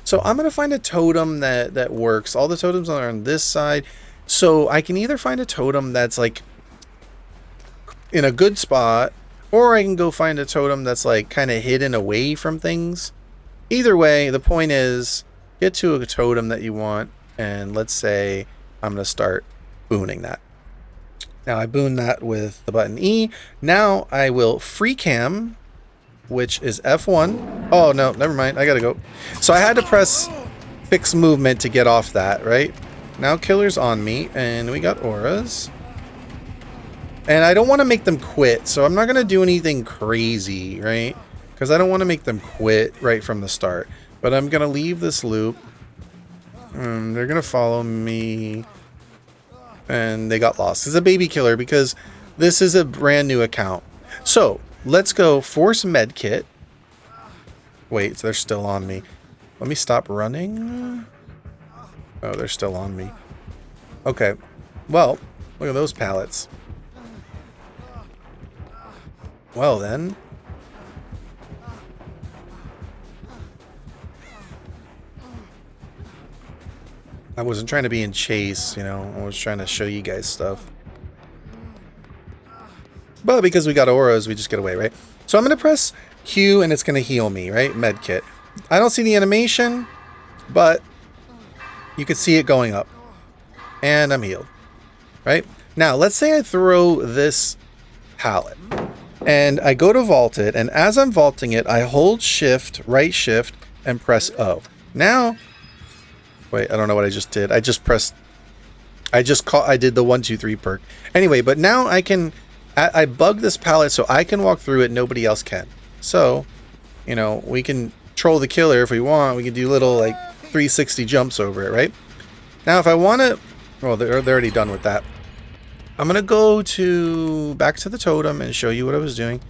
So I'm going to find a totem that works. All the totems are on this side. So I can either find a totem that's like in a good spot, or I can go find a totem that's like kind of hidden away from things. Either way, the point is get to a totem that you want. And let's say I'm going to start booning that. Now I boon that with the button E. Now I will free cam, which is F1. Oh no, never mind. I gotta go. So I had to press fix movement to get off that, right? Now killer's on me and we got auras. And I don't want to make them quit, so I'm not going to do anything crazy, right? Because I don't want to make them quit right from the start. But I'm going to leave this loop. They're going to follow me. And they got lost. It's a baby killer because this is a brand new account. So let's go force medkit. Wait, they're still on me. Let me stop running. Oh, they're still on me. Okay. Well, look at those pallets. Well then. I wasn't trying to be in chase, you know. I was trying to show you guys stuff. But because we got auras, we just get away, right? So I'm going to press Q and it's going to heal me, right? Medkit. I don't see the animation, but you can see it going up. And I'm healed, right? Now, let's say I throw this pallet and I go to vault it. And as I'm vaulting it, I hold shift, right shift, and press O. Now, wait, I don't know what I just did. I did the 1, 2, 3 perk. Anyway, but now I can I bugged this pallet so I can walk through it, nobody else can. So, you know, we can troll the killer if we want. We can do little like 360 jumps over it, right? Now if I want to, well, they're already done with that. I'm gonna go back to the totem and show you what I was doing.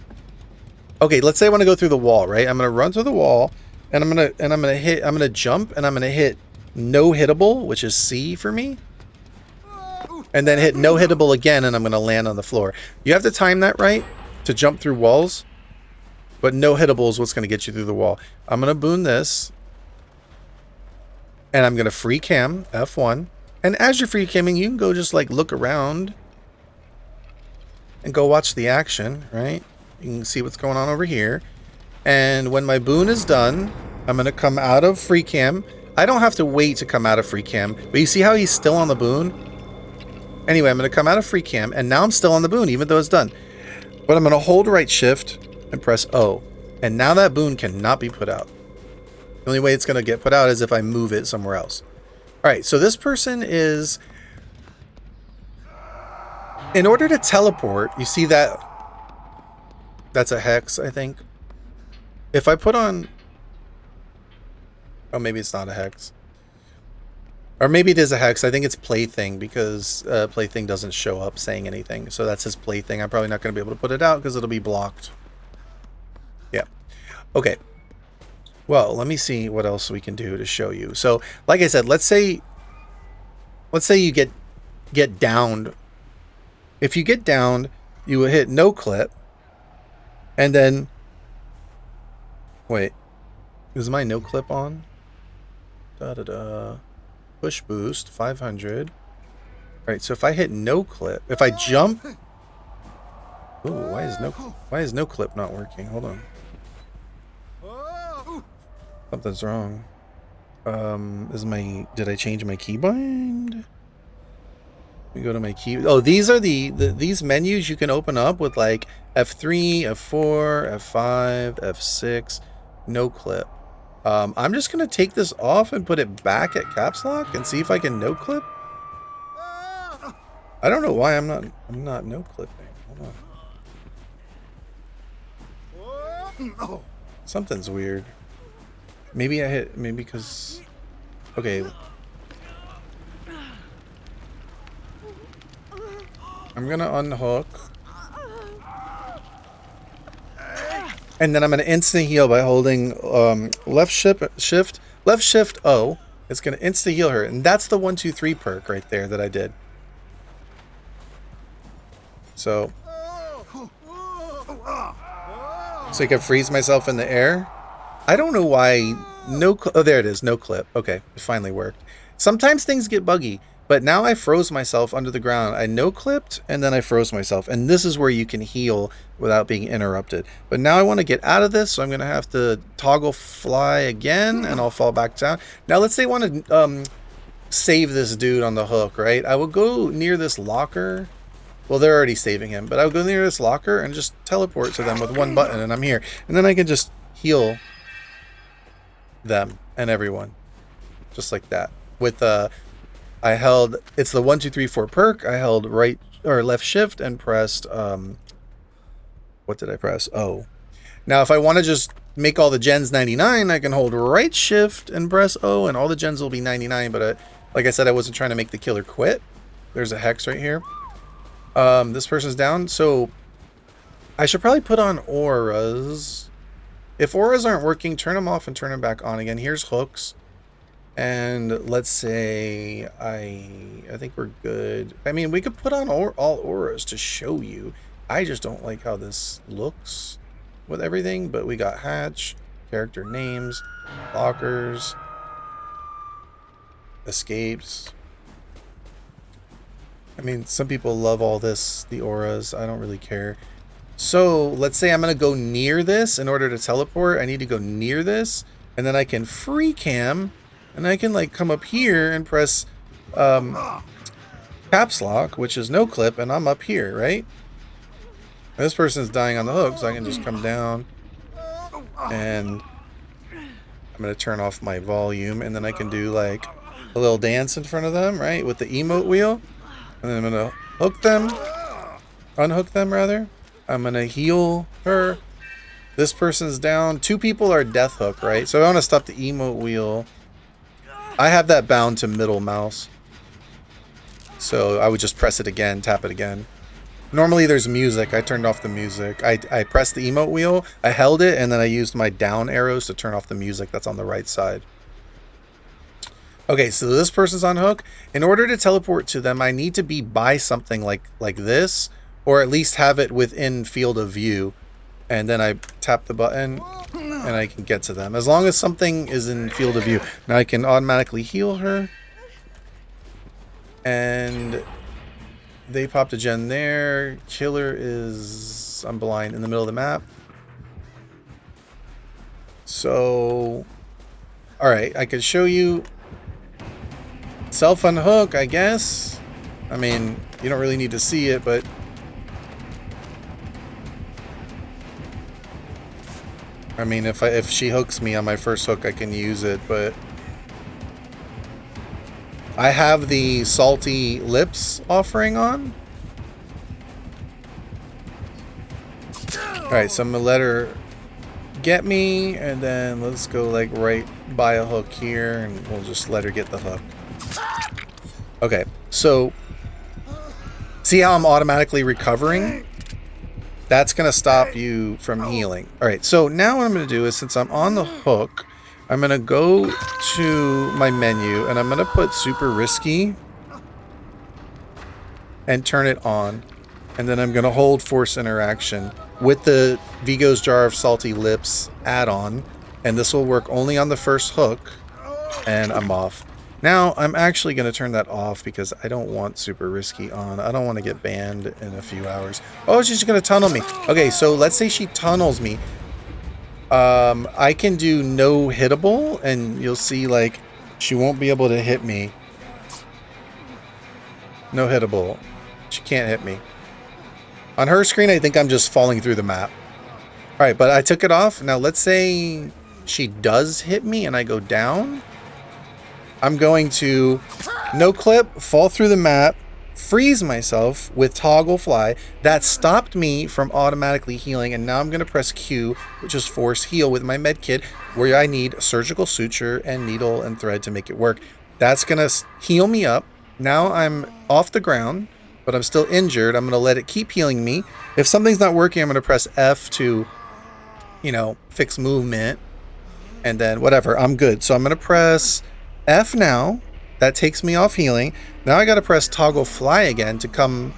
Okay, let's say I want to go through the wall, right? I'm gonna run through the wall, and I'm gonna jump, and I'm gonna hit no hittable, which is C for me, and then hit no hittable again, and I'm gonna land on the floor. You have to time that right to jump through walls, but no hittable is what's gonna get you through the wall. I'm gonna boon this, and I'm gonna free cam F1, and as you're free camming, you can go just like look around and go watch the action, right? You can see what's going on over here. And when my boon is done, I'm going to come out of free cam. I don't have to wait to come out of free cam, but you see how he's still on the boon? Anyway, I'm going to come out of free cam, and now I'm still on the boon, even though it's done. But I'm going to hold right shift and press O. And now that boon cannot be put out. The only way it's going to get put out is if I move it somewhere else. All right, so this person is... In order to teleport, you see that... That's a hex, I think. If I put on... Oh, maybe it's not a hex. Or maybe it is a hex. I think it's plaything because plaything doesn't show up saying anything. So that's his plaything. I'm probably not going to be able to put it out because it'll be blocked. Yeah. Okay. Well, let me see what else we can do to show you. So, like I said, let's say you get downed. If you get downed, you will hit no clip. And then, wait, is my no clip on? Push boost, 500. All right, so if I hit no clip, if I jump, ooh, why is no clip not working? Hold on, something's wrong. Did I change my keybind? Let me go to my key. Oh, these are these menus you can open up with like F3, F4, F5, F6, no clip. I'm just gonna take this off and put it back at caps lock and see if I can no clip. I don't know why I'm not no clipping. Hold on. Something's weird. Maybe because okay. I'm gonna unhook. And then I'm gonna instant heal by holding left shift O. It's gonna instant heal her. And that's the 1, 2, 3 perk right there that I did. So I can freeze myself in the air. I don't know why oh, there it is, no clip. Okay, it finally worked. Sometimes things get buggy. But now I froze myself under the ground. I no-clipped, and then I froze myself. And this is where you can heal without being interrupted. But now I want to get out of this, so I'm going to have to toggle fly again, and I'll fall back down. Now, let's say I want to save this dude on the hook, right? I will go near this locker. Well, they're already saving him. But I'll go near this locker and just teleport to them with one button, and I'm here. And then I can just heal them and everyone. Just like that. With I held, it's the 1, 2, 3, 4 perk. I held right or left shift and pressed, what did I press? O. Now, if I want to just make all the gens 99, I can hold right shift and press O, and all the gens will be 99. But like I said, I wasn't trying to make the killer quit. There's a hex right here. This person's down, so I should probably put on auras. If auras aren't working, turn them off and turn them back on again. Here's hooks. And let's say I think we're good. I mean, we could put on all auras to show you. I just don't like how this looks with everything. But we got hatch, character names, lockers, escapes. I mean, some people love all this, the auras. I don't really care. So let's say I'm going to go near this in order to teleport. I need to go near this, and then I can free cam. And I can like come up here and press caps lock, which is no clip, and I'm up here, right? And this person's dying on the hook, so I can just come down and I'm gonna turn off my volume, and then I can do like a little dance in front of them, right? With the emote wheel. And then I'm gonna hook them. unhook them rather. I'm gonna heal her. This person's down. 2 people are death hook, right? So I want to stop the emote wheel. I have that bound to middle mouse. So I would just press it again, tap it again. Normally there's music. I turned off the music. I pressed the emote wheel, I held it, and then I used my down arrows to turn off the music that's on the right side. Okay, so this person's on hook. In order to teleport to them, I need to be by something like this, or at least have it within field of view. And then I tap the button, and I can get to them. As long as something is in field of view. Now I can automatically heal her. And they popped a gen there. Killer is, I'm blind, in the middle of the map. So, alright, I could show you self-unhook, I guess. I mean, you don't really need to see it, but I mean, if she hooks me on my first hook, I can use it, but I have the salty lips offering on. Alright, so I'm gonna let her get me, and then let's go like right by a hook here, and we'll just let her get the hook. Okay, so see how I'm automatically recovering? That's gonna stop you from healing. Alright, so now what I'm gonna do is, since I'm on the hook, I'm gonna go to my menu and I'm gonna put super risky and turn it on. And then I'm gonna hold force interaction with the Vigo's Jar of Salty Lips add-on, and this will work only on the first hook, and I'm off. Now I'm actually gonna turn that off because I don't want super risky on. I don't want to get banned in a few hours. Oh, she's gonna tunnel me. Okay, so let's say she tunnels me. I can do no hittable, and you'll see like she won't be able to hit me. No hittable. She can't hit me. On her screen, I think I'm just falling through the map. Alright, but I took it off. Now let's say she does hit me and I go down. I'm going to no clip, fall through the map, freeze myself with toggle fly. That stopped me from automatically healing, and now I'm going to press Q, which is force heal with my med kit, where I need surgical suture and needle and thread to make it work. That's going to heal me up. Now I'm off the ground, but I'm still injured. I'm going to let it keep healing me. If something's not working, I'm going to press F to, you know, fix movement, and then whatever, I'm good. So I'm going to press F now. That takes me off healing. Now I got to press toggle fly again to come.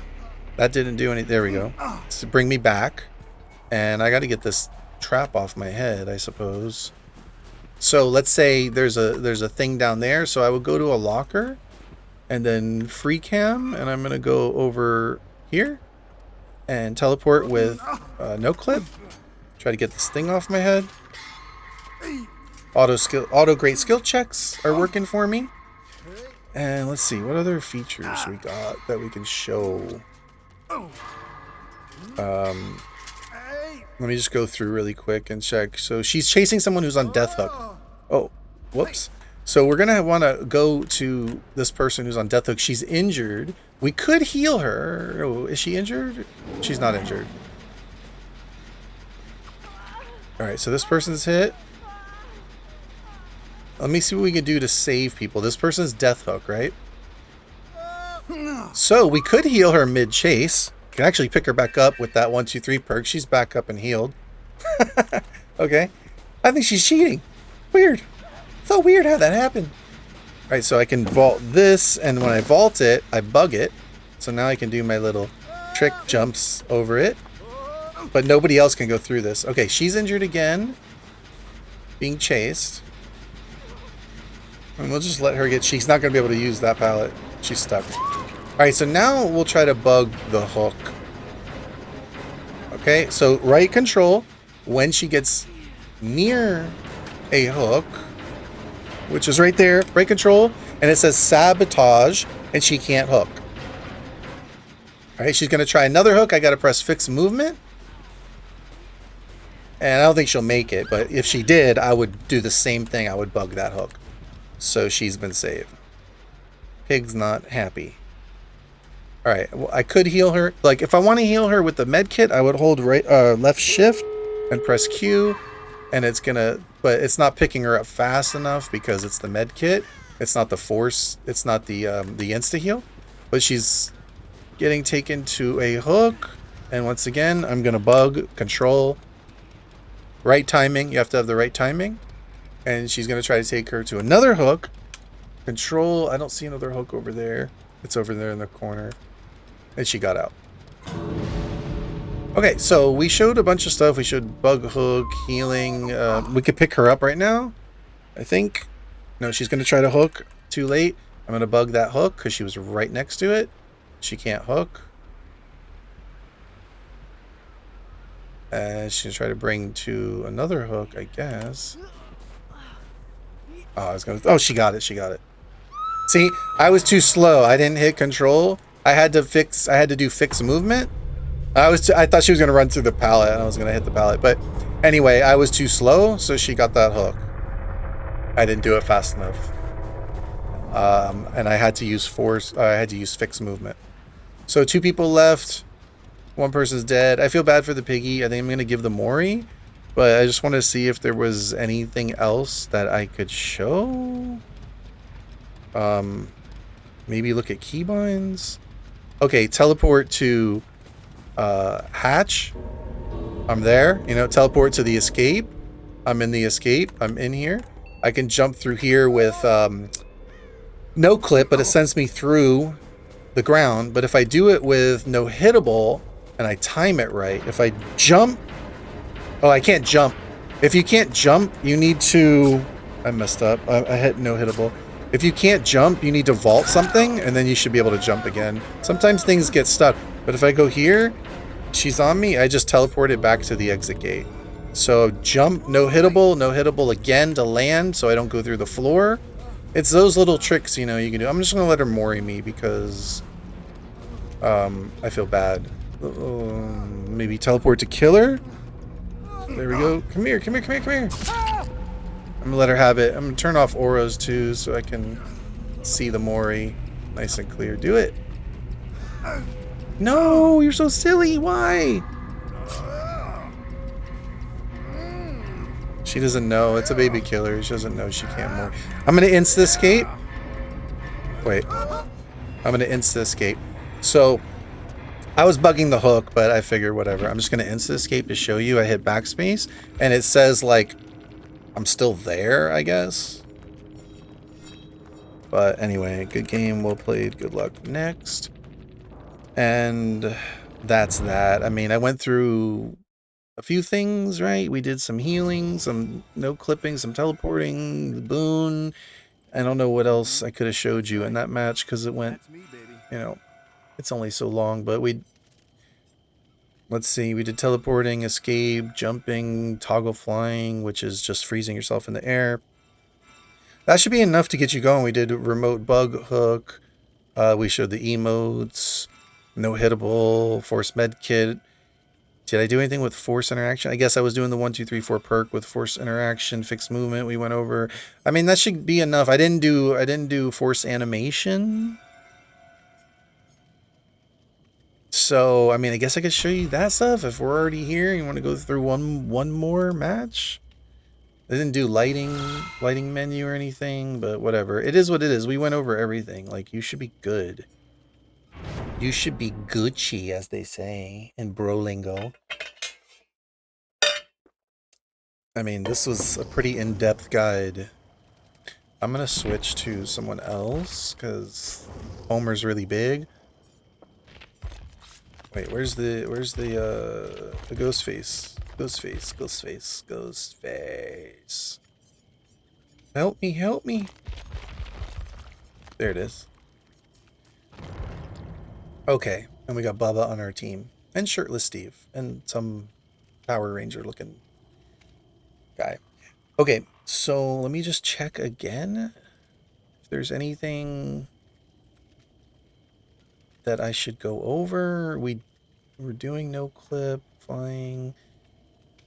That didn't do anything. There we go. To bring me back. And I got to get this trap off my head, I suppose. So let's say there's a thing down there. So I would go to a locker and then free cam, and I'm going to go over here and teleport with no clip. Try to get this thing off my head. Auto great skill checks are working for me. And let's see, what other features we got that we can show. Let me just go through really quick and check. So she's chasing someone who's on death hook. Oh, whoops. So we're gonna want to go to this person who's on death hook. She's injured. We could heal her. Oh, is she injured? She's not injured. All right, so this person's hit. Let me see what we can do to save people. This person's death hook, right? So we could heal her mid-chase. Can actually pick her back up with that 1, 2, 3 perk. She's back up and healed. Okay. I think she's cheating. Weird. So weird how that happened. Alright, so I can vault this, and when I vault it, I bug it. So now I can do my little trick jumps over it. But nobody else can go through this. Okay, she's injured again. Being chased. And we'll just let her get... She's not going to be able to use that pallet. She's stuck. Alright, so now we'll try to bug the hook. Okay, so right control when she gets near a hook, which is right there, right control, and it says sabotage, and she can't hook. Alright, she's going to try another hook. I got to press fix movement. And I don't think she'll make it, but if she did, I would do the same thing. I would bug that hook. So she's been saved. Pig's not happy. All right. Well, I could heal her. Like, if I want to heal her with the med kit, I would hold left shift and press Q, and it's gonna. But it's not picking her up fast enough because it's the med kit. It's not the force. It's not the insta heal. But she's getting taken to a hook, and once again, I'm gonna bug control. Right timing. You have to have the right timing, and she's gonna try to take her to another hook. Control. I don't see another hook over there. It's over there in the corner. And she got out. Okay, so we showed a bunch of stuff. We showed bug hook, healing. We could pick her up right now, I think. No, she's going to try to hook. Too late. I'm going to bug that hook because she was right next to it. She can't hook. She's going to try to bring to another hook, I guess. Oh, I was going to... Oh, she got it. She got it. See, I was too slow. I didn't hit control. I had to do fix movement. I thought she was gonna run through the pallet and I was gonna hit the pallet. But anyway, I was too slow, so she got that hook. I didn't do it fast enough. And I had to use force, I had to use fix movement. So 2 people left. 1 person's dead. I feel bad for the piggy. I think I'm gonna give the Mori. But I just want to see if there was anything else that I could show. Maybe look at keybinds. Okay, teleport to hatch. I'm there. You know, teleport to the escape. I'm in the escape. I'm in here. I can jump through here with no clip, but it sends me through the ground. But if I do it with no hittable and I time it right, if I jump... Oh, I can't jump. If you can't jump, you need to... I messed up. I hit no hittable. If you can't jump, you need to vault something, and then you should be able to jump again. Sometimes things get stuck, but if I go here, she's on me, I just teleported back to the exit gate. So jump, no hittable again to land so I don't go through the floor. It's those little tricks, you know, you can do. I'm just going to let her Mori me because I feel bad. Maybe teleport to killer? There we go. Come here, come here, come here, come here. I'm gonna let her have it. I'm gonna turn off auras too so I can see the Mori nice and clear. Do it. No, you're so silly. Why? She doesn't know. It's a baby killer. She doesn't know she can't Mori. I'm gonna insta escape. Wait. I'm gonna insta escape. So I was bugging the hook, but I figured whatever. I'm just gonna insta escape to show you. I hit backspace and it says like I'm still there, I guess. But anyway, good game, well played, good luck next. And that's that. I mean, I went through a few things, right? We did some healing, some no clipping, some teleporting, the boon. I don't know what else I could have showed you in that match because it went, you know, it's only so long, but let's see, we did teleporting, escape, jumping, toggle flying, which is just freezing yourself in the air. That should be enough to get you going. We did remote bug hook. We showed the emotes, no hittable, force med kit. Did I do anything with force interaction? I guess I was doing the 1, 2, 3, 4 perk with force interaction, fixed movement. We went over. I mean, that should be enough. I didn't do force animation. So, I mean, I guess I could show you that stuff if we're already here. You want to go through one more match? I didn't do lighting menu or anything, but whatever. It is what it is. We went over everything. Like, you should be good. You should be Gucci, as they say in bro lingo. I mean, this was a pretty in-depth guide. I'm gonna switch to someone else because Homer's really big. Wait, where's the ghost face? Ghost face. Help me, help me. There it is. Okay, and we got Bubba on our team. And Shirtless Steve. And some Power Ranger looking guy. Okay, so let me just check again if there's anything that I should go over. We're doing no clip, flying.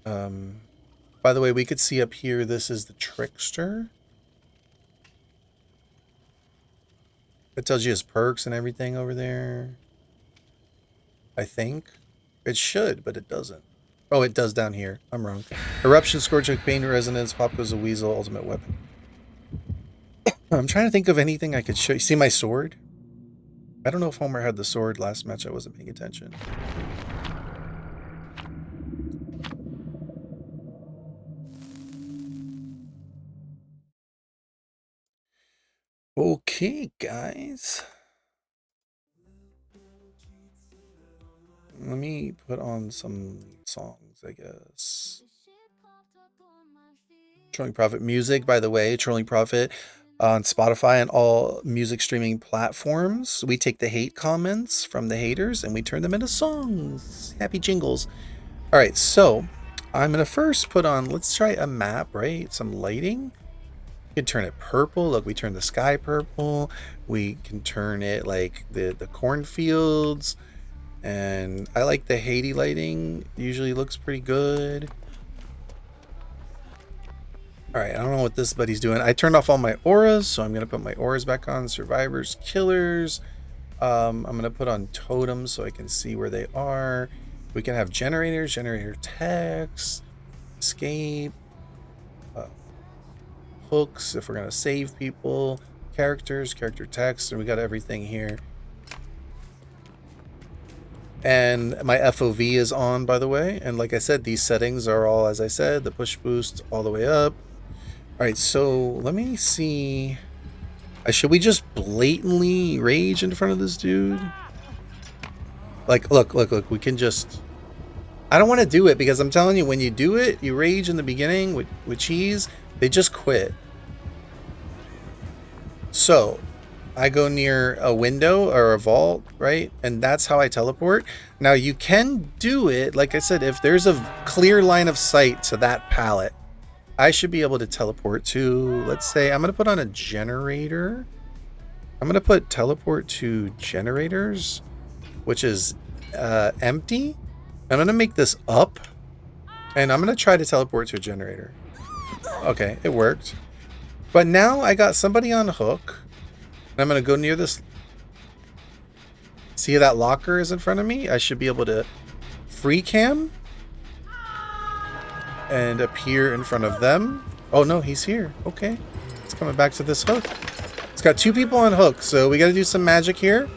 By the way, we could see up here, this is the Trickster. It tells you his perks and everything over there. I think. It should, but it doesn't. Oh, it does down here. I'm wrong. Eruption, Scorch, Pain, Resonance, Pop Goes a Weasel, Ultimate Weapon. I'm trying to think of anything I could show you. See my sword? I don't know if Homer had the sword last match. I wasn't paying attention. Okay, guys. Let me put on some songs, I guess. Trolling Prophet music, by the way. Trolling Prophet on Spotify and all music streaming platforms. We take the hate comments from the haters and we turn them into songs. Happy jingles. All right, so I'm going to first put on, let's try a map, right? Some lighting. We can turn it purple. Look, we turn the sky purple. We can turn it like the cornfields. And I like the Haiti lighting. Usually looks pretty good. All right, I don't know what this buddy's doing. I turned off all my auras, so I'm going to put my auras back on. Survivors, killers. I'm going to put on totems so I can see where they are. We can have generators, generator text, escape, hooks if we're going to save people, characters, character text, and we got everything here. And my FOV is on, by the way. And like I said, these settings are all, as I said, the push boost all the way up. All right, so let me see. Should we just blatantly rage in front of this dude? Like, look, we can just... I don't want to do it because I'm telling you, when you do it, you rage in the beginning with cheese, they just quit. So, I go near a window or a vault, right? And that's how I teleport. Now, you can do it, like I said, if there's a clear line of sight to that pallet. I should be able to teleport to, let's say, I'm going to put on a generator. I'm going to put teleport to generators, which is empty. I'm going to make this up, and I'm going to try to teleport to a generator. Okay, it worked. But now I got somebody on hook. And I'm going to go near this. See that locker is in front of me? I should be able to free cam and appear in front of them. Oh no, he's here. Okay. It's coming back to this hook. It's got two people on hook, so we got to do some magic here.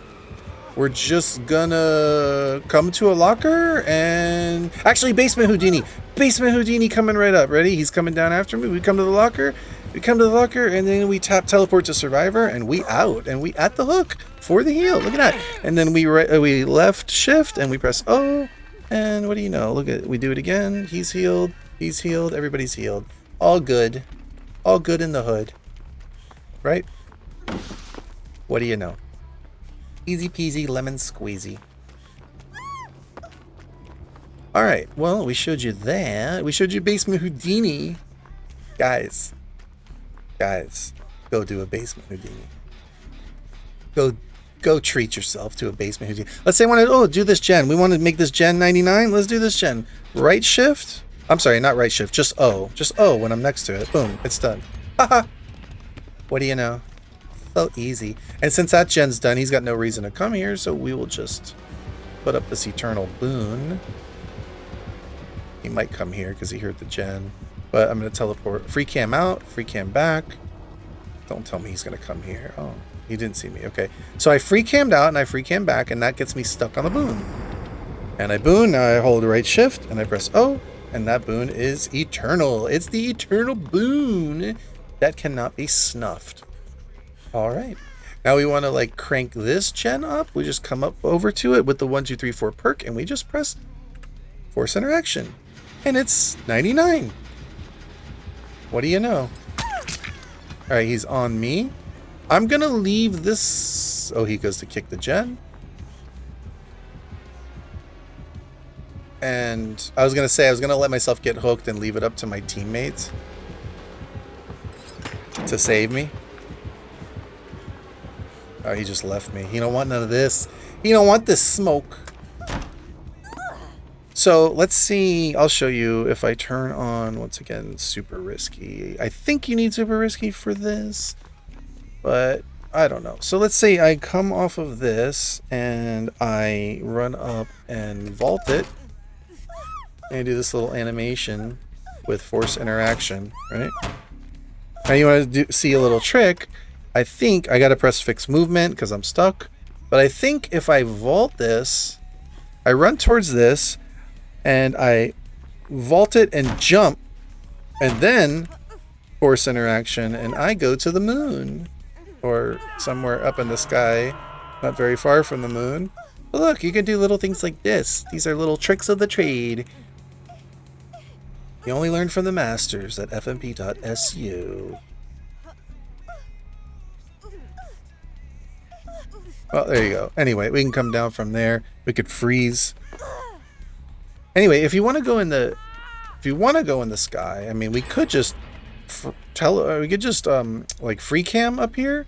We're just gonna come to a locker and... Actually, Basement Houdini. Basement Houdini coming right up. Ready? He's coming down after me. We come to the locker. We come to the locker, and then we tap teleport to Survivor, and we out. And we at the hook for the heal. Look at that. And then we left shift, and we press O. And what do you know? Look at we do it again. He's healed. He's healed. Everybody's healed. All good. All good in the hood. Right? What do you know? Easy peasy lemon squeezy. Alright, well, we showed you that. We showed you Basement Houdini. Guys, go do a Basement Houdini. Go treat yourself to a Basement Houdini. Let's say I want to, do this gen. We want to make this gen 99. Let's do this gen. Right shift. I'm sorry, not right shift. Just O. Just O when I'm next to it. Boom, it's done. Haha. What do you know? So easy. And since that gen's done, he's got no reason to come here, so we will just put up this eternal boon. He might come here because he heard the gen. But I'm going to teleport. Free cam out, free cam back. Don't tell me he's going to come here. Oh, he didn't see me. Okay. So I free cammed out and I free cam back, and that gets me stuck on the boon. And I boon, now I hold right shift and I press O, and that boon is eternal. It's the eternal boon that cannot be snuffed. All right. Now we want to like crank this gen up. We just come up over to it with the 1, 2, 3, 4 perk, and we just press force interaction. And it's 99. What do you know? All right, he's on me. I'm going to leave this. Oh, he goes to kick the gen. And I was going to say, I was going to let myself get hooked and leave it up to my teammates to save me. Oh, he just left me. He don't want none of this. He don't want this smoke. So let's see. I'll show you if I turn on, once again, super risky. I think you need super risky for this. But I don't know. So let's say I come off of this and I run up and vault it and do this little animation with force interaction, right? Now you want to see a little trick. I think I got to press fix movement because I'm stuck. But I think if I vault this, I run towards this and I vault it and jump and then force interaction and I go to the moon. Or somewhere up in the sky, not very far from the moon. But look, you can do little things like this. These are little tricks of the trade. You only learn from the masters at fmp.su. Well, there you go. Anyway, we can come down from there. We could freeze. Anyway, if you want to go in the, sky, I mean, we could just like free cam up here.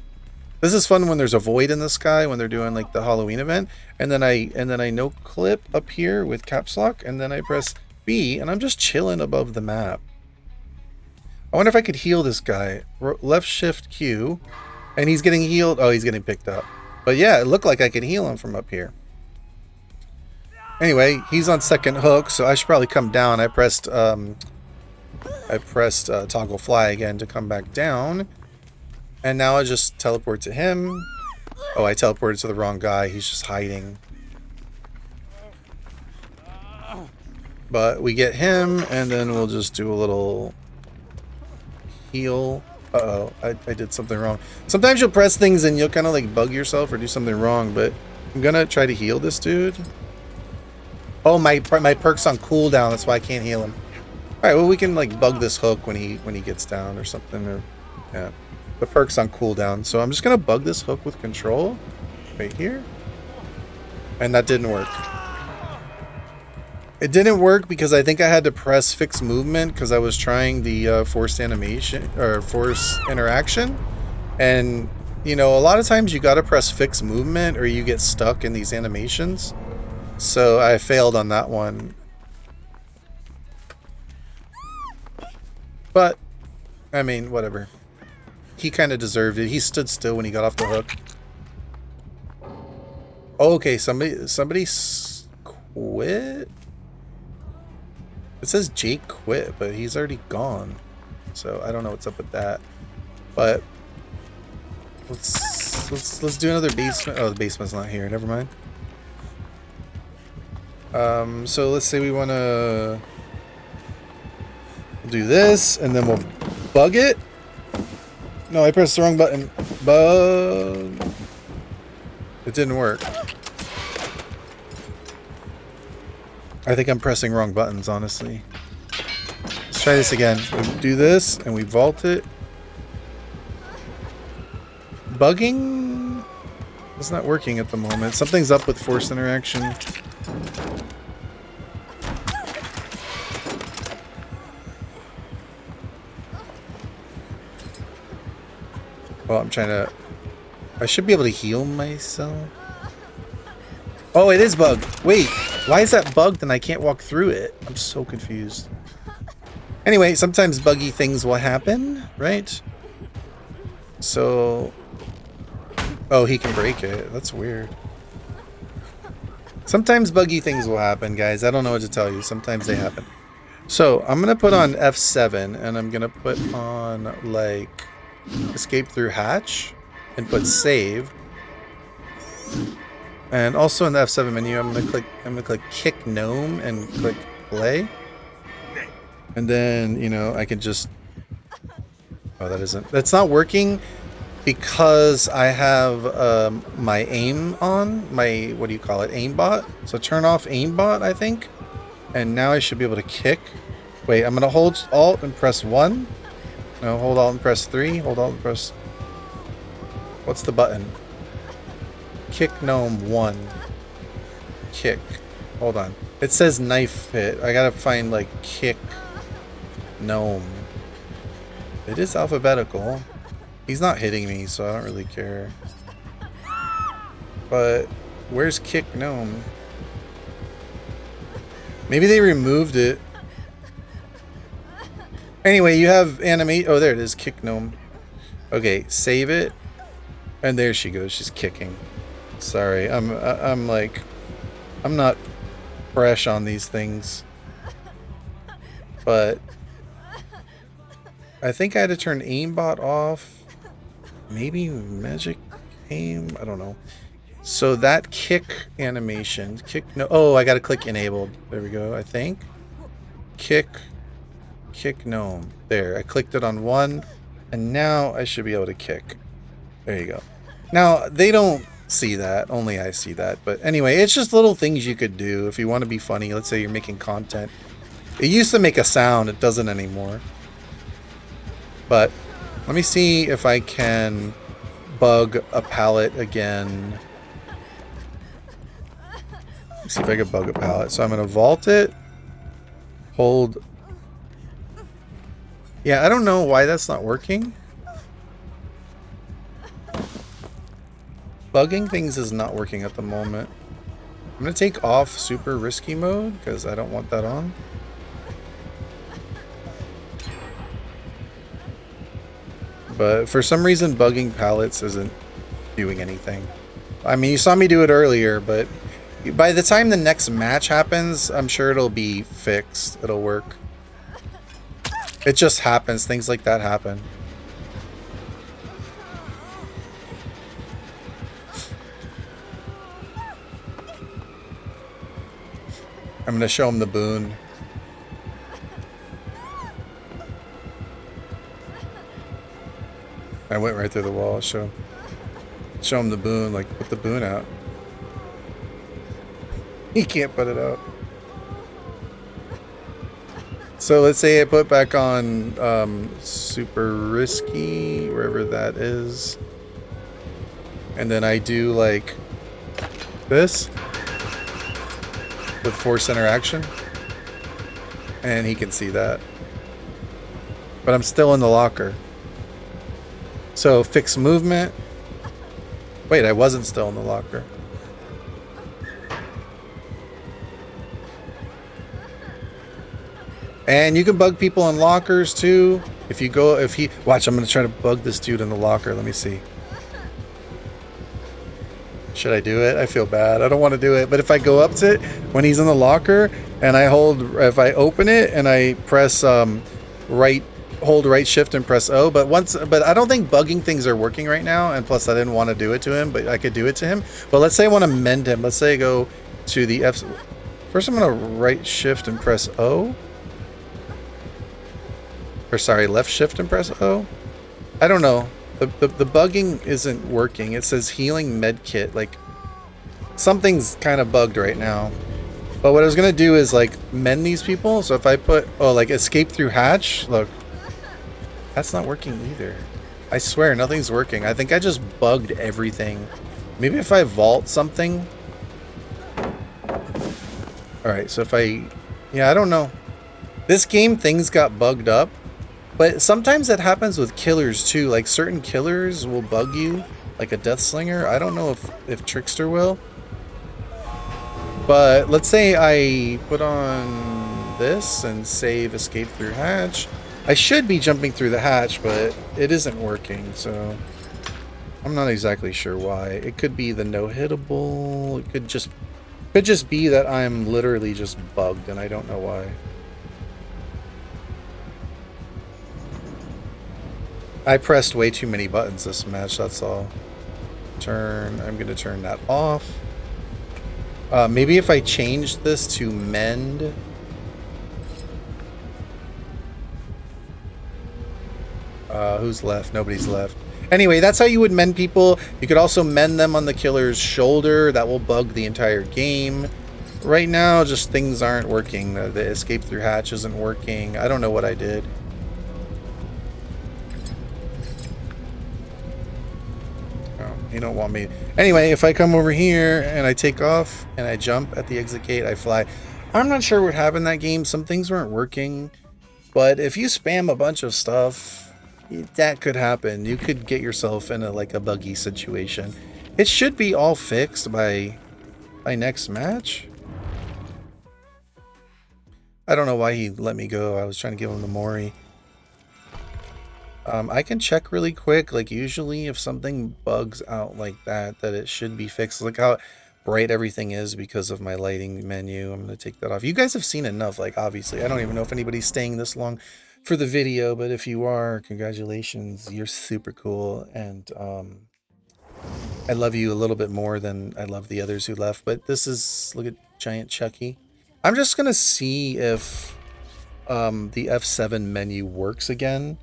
This is fun when there's a void in the sky when they're doing like the Halloween event, and then I no clip up here with caps lock, and then I press B, and I'm just chilling above the map. I wonder if I could heal this guy. Left shift Q, and he's getting healed. Oh, he's getting picked up. But yeah, it looked like I could heal him from up here. Anyway, he's on second hook, so I should probably come down. I pressed toggle fly again to come back down. And now I just teleport to him. Oh, I teleported to the wrong guy. He's just hiding. But we get him, and then we'll just do a little heal. Uh-oh, I did something wrong. Sometimes you'll press things and you'll kind of like bug yourself or do something wrong, but I'm gonna try to heal this dude. Oh, my perk's on cooldown. That's why I can't heal him. All right, well, we can like bug this hook when he gets down or something. Or yeah, the perk's on cooldown. So I'm just gonna bug this hook with control right here, and that didn't work. It didn't work because I think I had to press fix movement because I was trying the forced animation or force interaction, and you know, a lot of times you gotta press fix movement or you get stuck in these animations. So I failed on that one. But, I mean, whatever. He kind of deserved it. He stood still when he got off the hook. Oh, okay, somebody quit? It says Jake quit, but he's already gone. So I don't know what's up with that. But let's do another basement. Oh, the basement's not here. Never mind. So let's say we want to do this, and then we'll bug it. No, I pressed the wrong button. Bug. It didn't work. I think I'm pressing wrong buttons, honestly. Let's try this again. We do this, and we vault it. Bugging? It's not working at the moment. Something's up with force interaction. Well, I'm trying to... I should be able to heal myself. Oh, it is bugged. Wait, why is that bugged and I can't walk through it? I'm so confused. Anyway, sometimes buggy things will happen, right? So... Oh, he can break it. That's weird. Sometimes buggy things will happen, guys. I don't know what to tell you. Sometimes they happen. So, I'm going to put on F7, and I'm going to put on, like... escape through hatch and put save, and also in the F7 menu I'm gonna click kick gnome and click play, and then, you know, I can just, oh, that's not working because I have my aim on, my, what do you call it, aimbot. So turn off aimbot, I think, and now I should be able to kick. Wait, I'm gonna hold alt and press 1. No, hold alt and press 3. Hold alt and press... What's the button? Kick gnome 1. Kick. Hold on. It says knife hit. I gotta find, like, kick gnome. It is alphabetical. He's not hitting me, so I don't really care. But where's kick gnome? Maybe they removed it. Anyway, you have animate. Oh, there it is. Kick gnome. Okay, save it. And there she goes. She's kicking. Sorry, I'm like, I'm not fresh on these things, but I think I had to turn aimbot off. Maybe magic aim. I don't know. So that kick animation, kick. No. Oh, I gotta click enabled. There we go. I think kick gnome. There. I clicked it on one, and now I should be able to kick. There you go. Now they don't see that, only I see that, but anyway, it's just little things you could do if you want to be funny. Let's say you're making content. It used to make a sound, it doesn't anymore. But let me see if I can bug a pallet again. Let's see if I can bug a pallet. So I'm going to vault it, hold. Yeah, I don't know why that's not working. Bugging things is not working at the moment. I'm going to take off super risky mode because I don't want that on. But for some reason, bugging pallets isn't doing anything. I mean, you saw me do it earlier, but by the time the next match happens, I'm sure it'll be fixed. It'll work. It just happens. Things like that happen. I'm going to show him the boon. I went right through the wall. Show him the boon. Like, put the boon out. He can't put it out. So let's say I put back on super risky, wherever that is. And then I do like this with force interaction. And he can see that. But I'm still in the locker. So fix movement. Wait, I wasn't still in the locker. And you can bug people in lockers too. If you go, watch, I'm going to try to bug this dude in the locker. Let me see. Should I do it? I feel bad. I don't want to do it. But if I go up to it when he's in the locker and if I open it and I press hold right shift and press O, but I don't think bugging things are working right now. And plus I didn't want to do it to him, but I could do it to him. But let's say I want to mend him. Let's say I go to the F. First I'm going to right shift and press O. Or sorry, left shift and press O. I don't know. The bugging isn't working. It says healing med kit. Like something's kind of bugged right now. But what I was gonna do is like mend these people. So if I put like escape through hatch, look, that's not working either. I swear nothing's working. I think I just bugged everything. Maybe if I vault something. All right. So if I don't know. This game things got bugged up. But sometimes it happens with killers too. Like certain killers will bug you, like a death slinger. I don't know if Trickster will. But let's say I put on this and save escape through hatch. I should be jumping through the hatch, but it isn't working. So I'm not exactly sure why. It could be the no hittable. It could just be that I'm literally just bugged and I don't know why. I pressed way too many buttons this match, that's all. I'm going to turn that off. Maybe if I change this to mend. Who's left? Nobody's left. Anyway, that's how you would mend people. You could also mend them on the killer's shoulder. That will bug the entire game. Right now, just things aren't working. The escape through hatch isn't working. I don't know what I did. You don't want me. Anyway, if I come over here and I take off and I jump at the exit gate, I fly. I'm not sure what happened in that game. Some things weren't working. But if you spam a bunch of stuff, that could happen. You could get yourself in a buggy situation. It should be all fixed by next match. I don't know why he let me go. I was trying to give him the Mori. I can check really quick. Like usually if something bugs out like that it should be fixed. Look how bright everything is because of my lighting menu. I'm going to take that off. You guys have seen enough. Like obviously, I don't even know if anybody's staying this long for the video, but if you are, congratulations. You're super cool. And I love you a little bit more than I love the others who left. But this is, look at Giant Chucky. I'm just going to see if the F7 menu works again.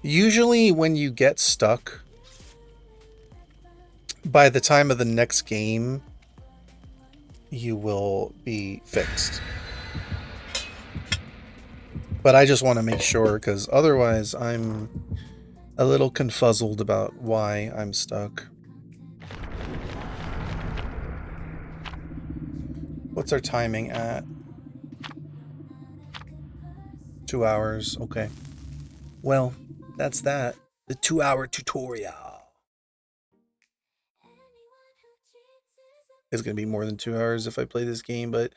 Usually when you get stuck, by the time of the next game, you will be fixed. But I just want to make sure, because otherwise I'm a little confuzzled about why I'm stuck. What's our timing at? 2 hours. Okay. Well, that's that. The 2-hour tutorial. It's going to be more than 2 hours if I play this game, but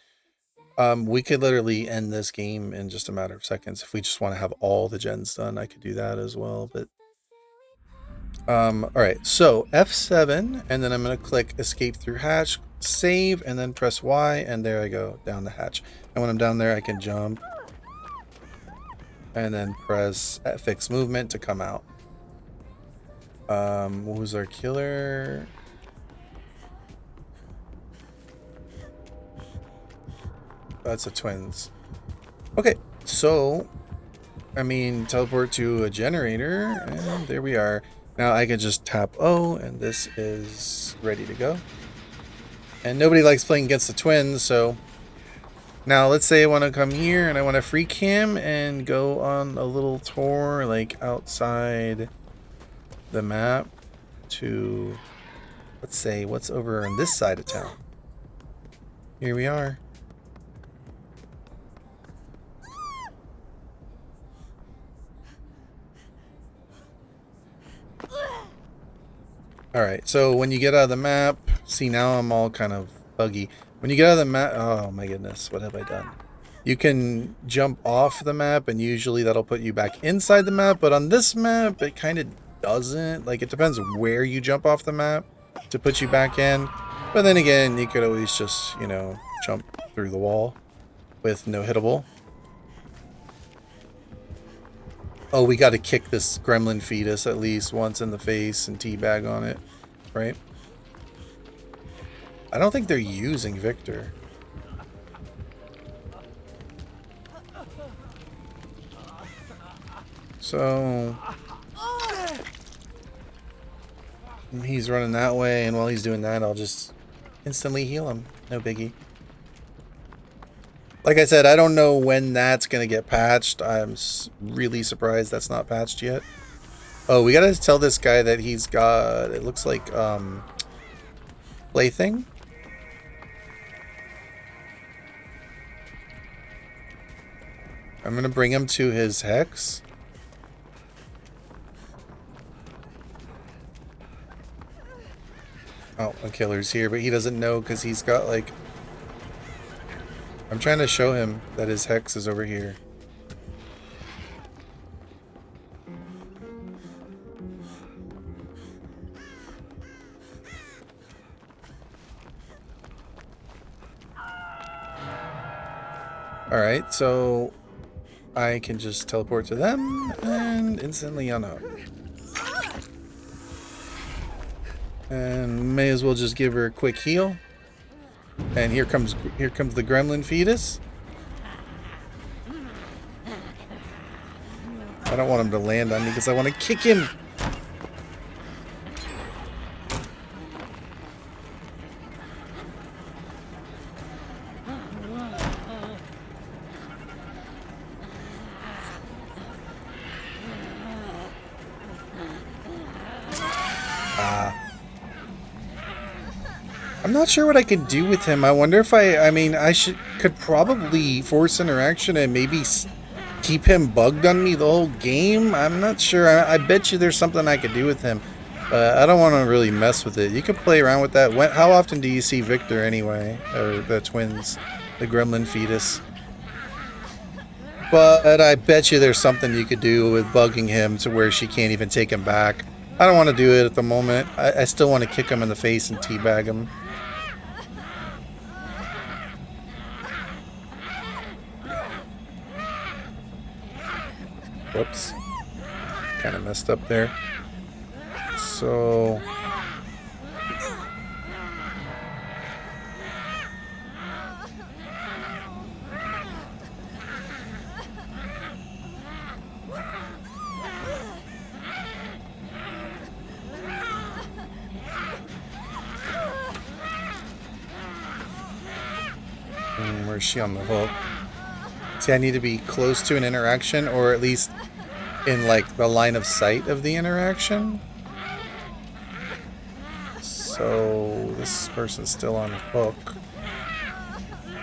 we could literally end this game in just a matter of seconds. If we just want to have all the gens done, I could do that as well, but all right, so F7, and then I'm going to click escape through hatch, save, and then press Y, and there I go, down the hatch. And when I'm down there, I can jump, and then press fix movement to come out. What was our killer? That's a twins. Okay, so, I mean, teleport to a generator, and there we are. Now I can just tap O, and this is ready to go. And nobody likes playing against the twins, so now let's say I want to come here and I want to free cam and go on a little tour like outside the map to, let's say, what's over on this side of town. Here we are. Alright, so when you get out of the map, see now I'm all kind of buggy. When you get out of the map, oh my goodness, what have I done? You can jump off the map and usually that'll put you back inside the map, but on this map it kind of doesn't. Like it depends where you jump off the map to put you back in. But then again, you could always just, you know, jump through the wall with no hittable. Oh, we got to kick this gremlin fetus at least once in the face and teabag on it, right? I don't think they're using Victor. So he's running that way, and while he's doing that, I'll just instantly heal him. No biggie. Like I said, I don't know when that's going to get patched. I'm really surprised that's not patched yet. Oh, we got to tell this guy that he's got, it looks like, plaything. I'm going to bring him to his hex. Oh, a killer's here, but he doesn't know because he's got, like... I'm trying to show him that his hex is over here. Alright, so I can just teleport to them and instantly unhook. And may as well just give her a quick heal. And here comes the gremlin fetus. I don't want him to land on me because I want to kick him. I'm not sure what I could do with him. I wonder if I mean, I could probably force interaction and maybe keep him bugged on me the whole game. I'm not sure. I bet you there's something I could do with him. I don't want to really mess with it. You can play around with that. How often do you see Victor anyway? Or the twins, the gremlin fetus? But I bet you there's something you could do with bugging him to where she can't even take him back. I don't want to do it at the moment. I still want to kick him in the face and teabag him. Whoops. Kind of messed up there. So... where's she on the hook? See, I need to be close to an interaction, or at least in like the line of sight of the interaction. So this person's still on the hook.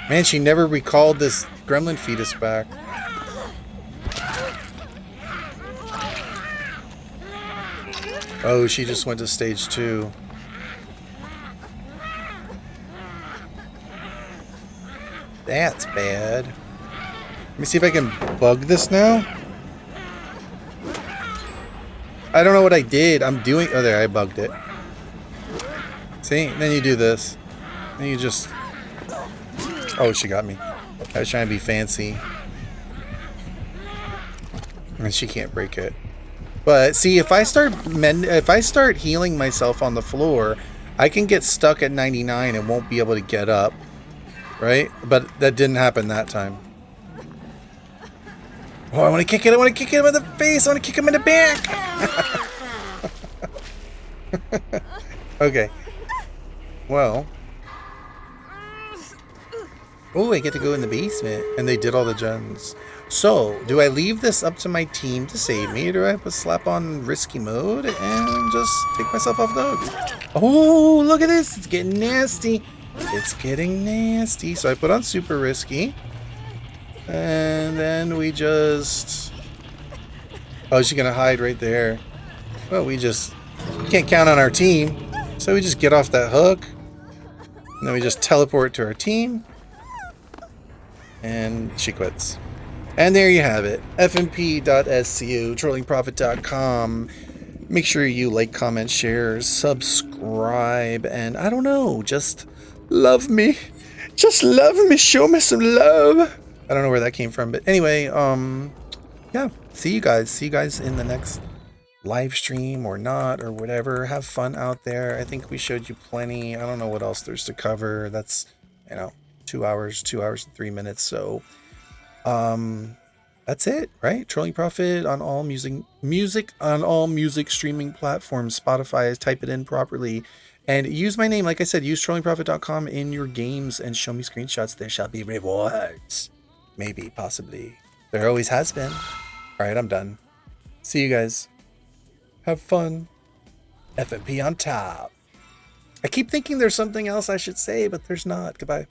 Man, she never recalled this gremlin fetus back. Oh, she just went to stage 2. That's bad. Let me see if I can bug this now. I don't know what I did. I'm doing... Oh, there, I bugged it. See? Then you do this. Then you just... Oh, she got me. I was trying to be fancy. And she can't break it. But, see, if I start healing myself on the floor, I can get stuck at 99 and won't be able to get up. Right? But that didn't happen that time. Oh, I want to kick it. I want to kick him in the face. I want to kick him in the back. Okay. Well. Oh, I get to go in the basement. And they did all the gens. So, do I leave this up to my team to save me? Or do I have to slap on risky mode and just take myself off the hook? Oh, look at this. It's getting nasty. It's getting nasty. So I put on super risky. And then we just... Oh, she's going to hide right there. Well, we just can't count on our team. So we just get off that hook. And then we just teleport to our team. And she quits. And there you have it. FMP.scu, trollingprofit.com. Make sure you like, comment, share, subscribe, and I don't know, just love me. Just love me. Show me some love. I don't know where that came from, but anyway, yeah, see you guys. See you guys in the next live stream or not or whatever. Have fun out there. I think we showed you plenty. I don't know what else there's to cover. That's, 2 hours and 3 minutes. So, that's it, right? Trolling Profit on all music on all music streaming platforms. Spotify, type it in properly. And use my name, like I said, use trollingprofit.com in your games and show me screenshots. There shall be rewards. Maybe, possibly. There always has been. All right, I'm done. See you guys. Have fun. FMP on top. I keep thinking there's something else I should say, but there's not. Goodbye.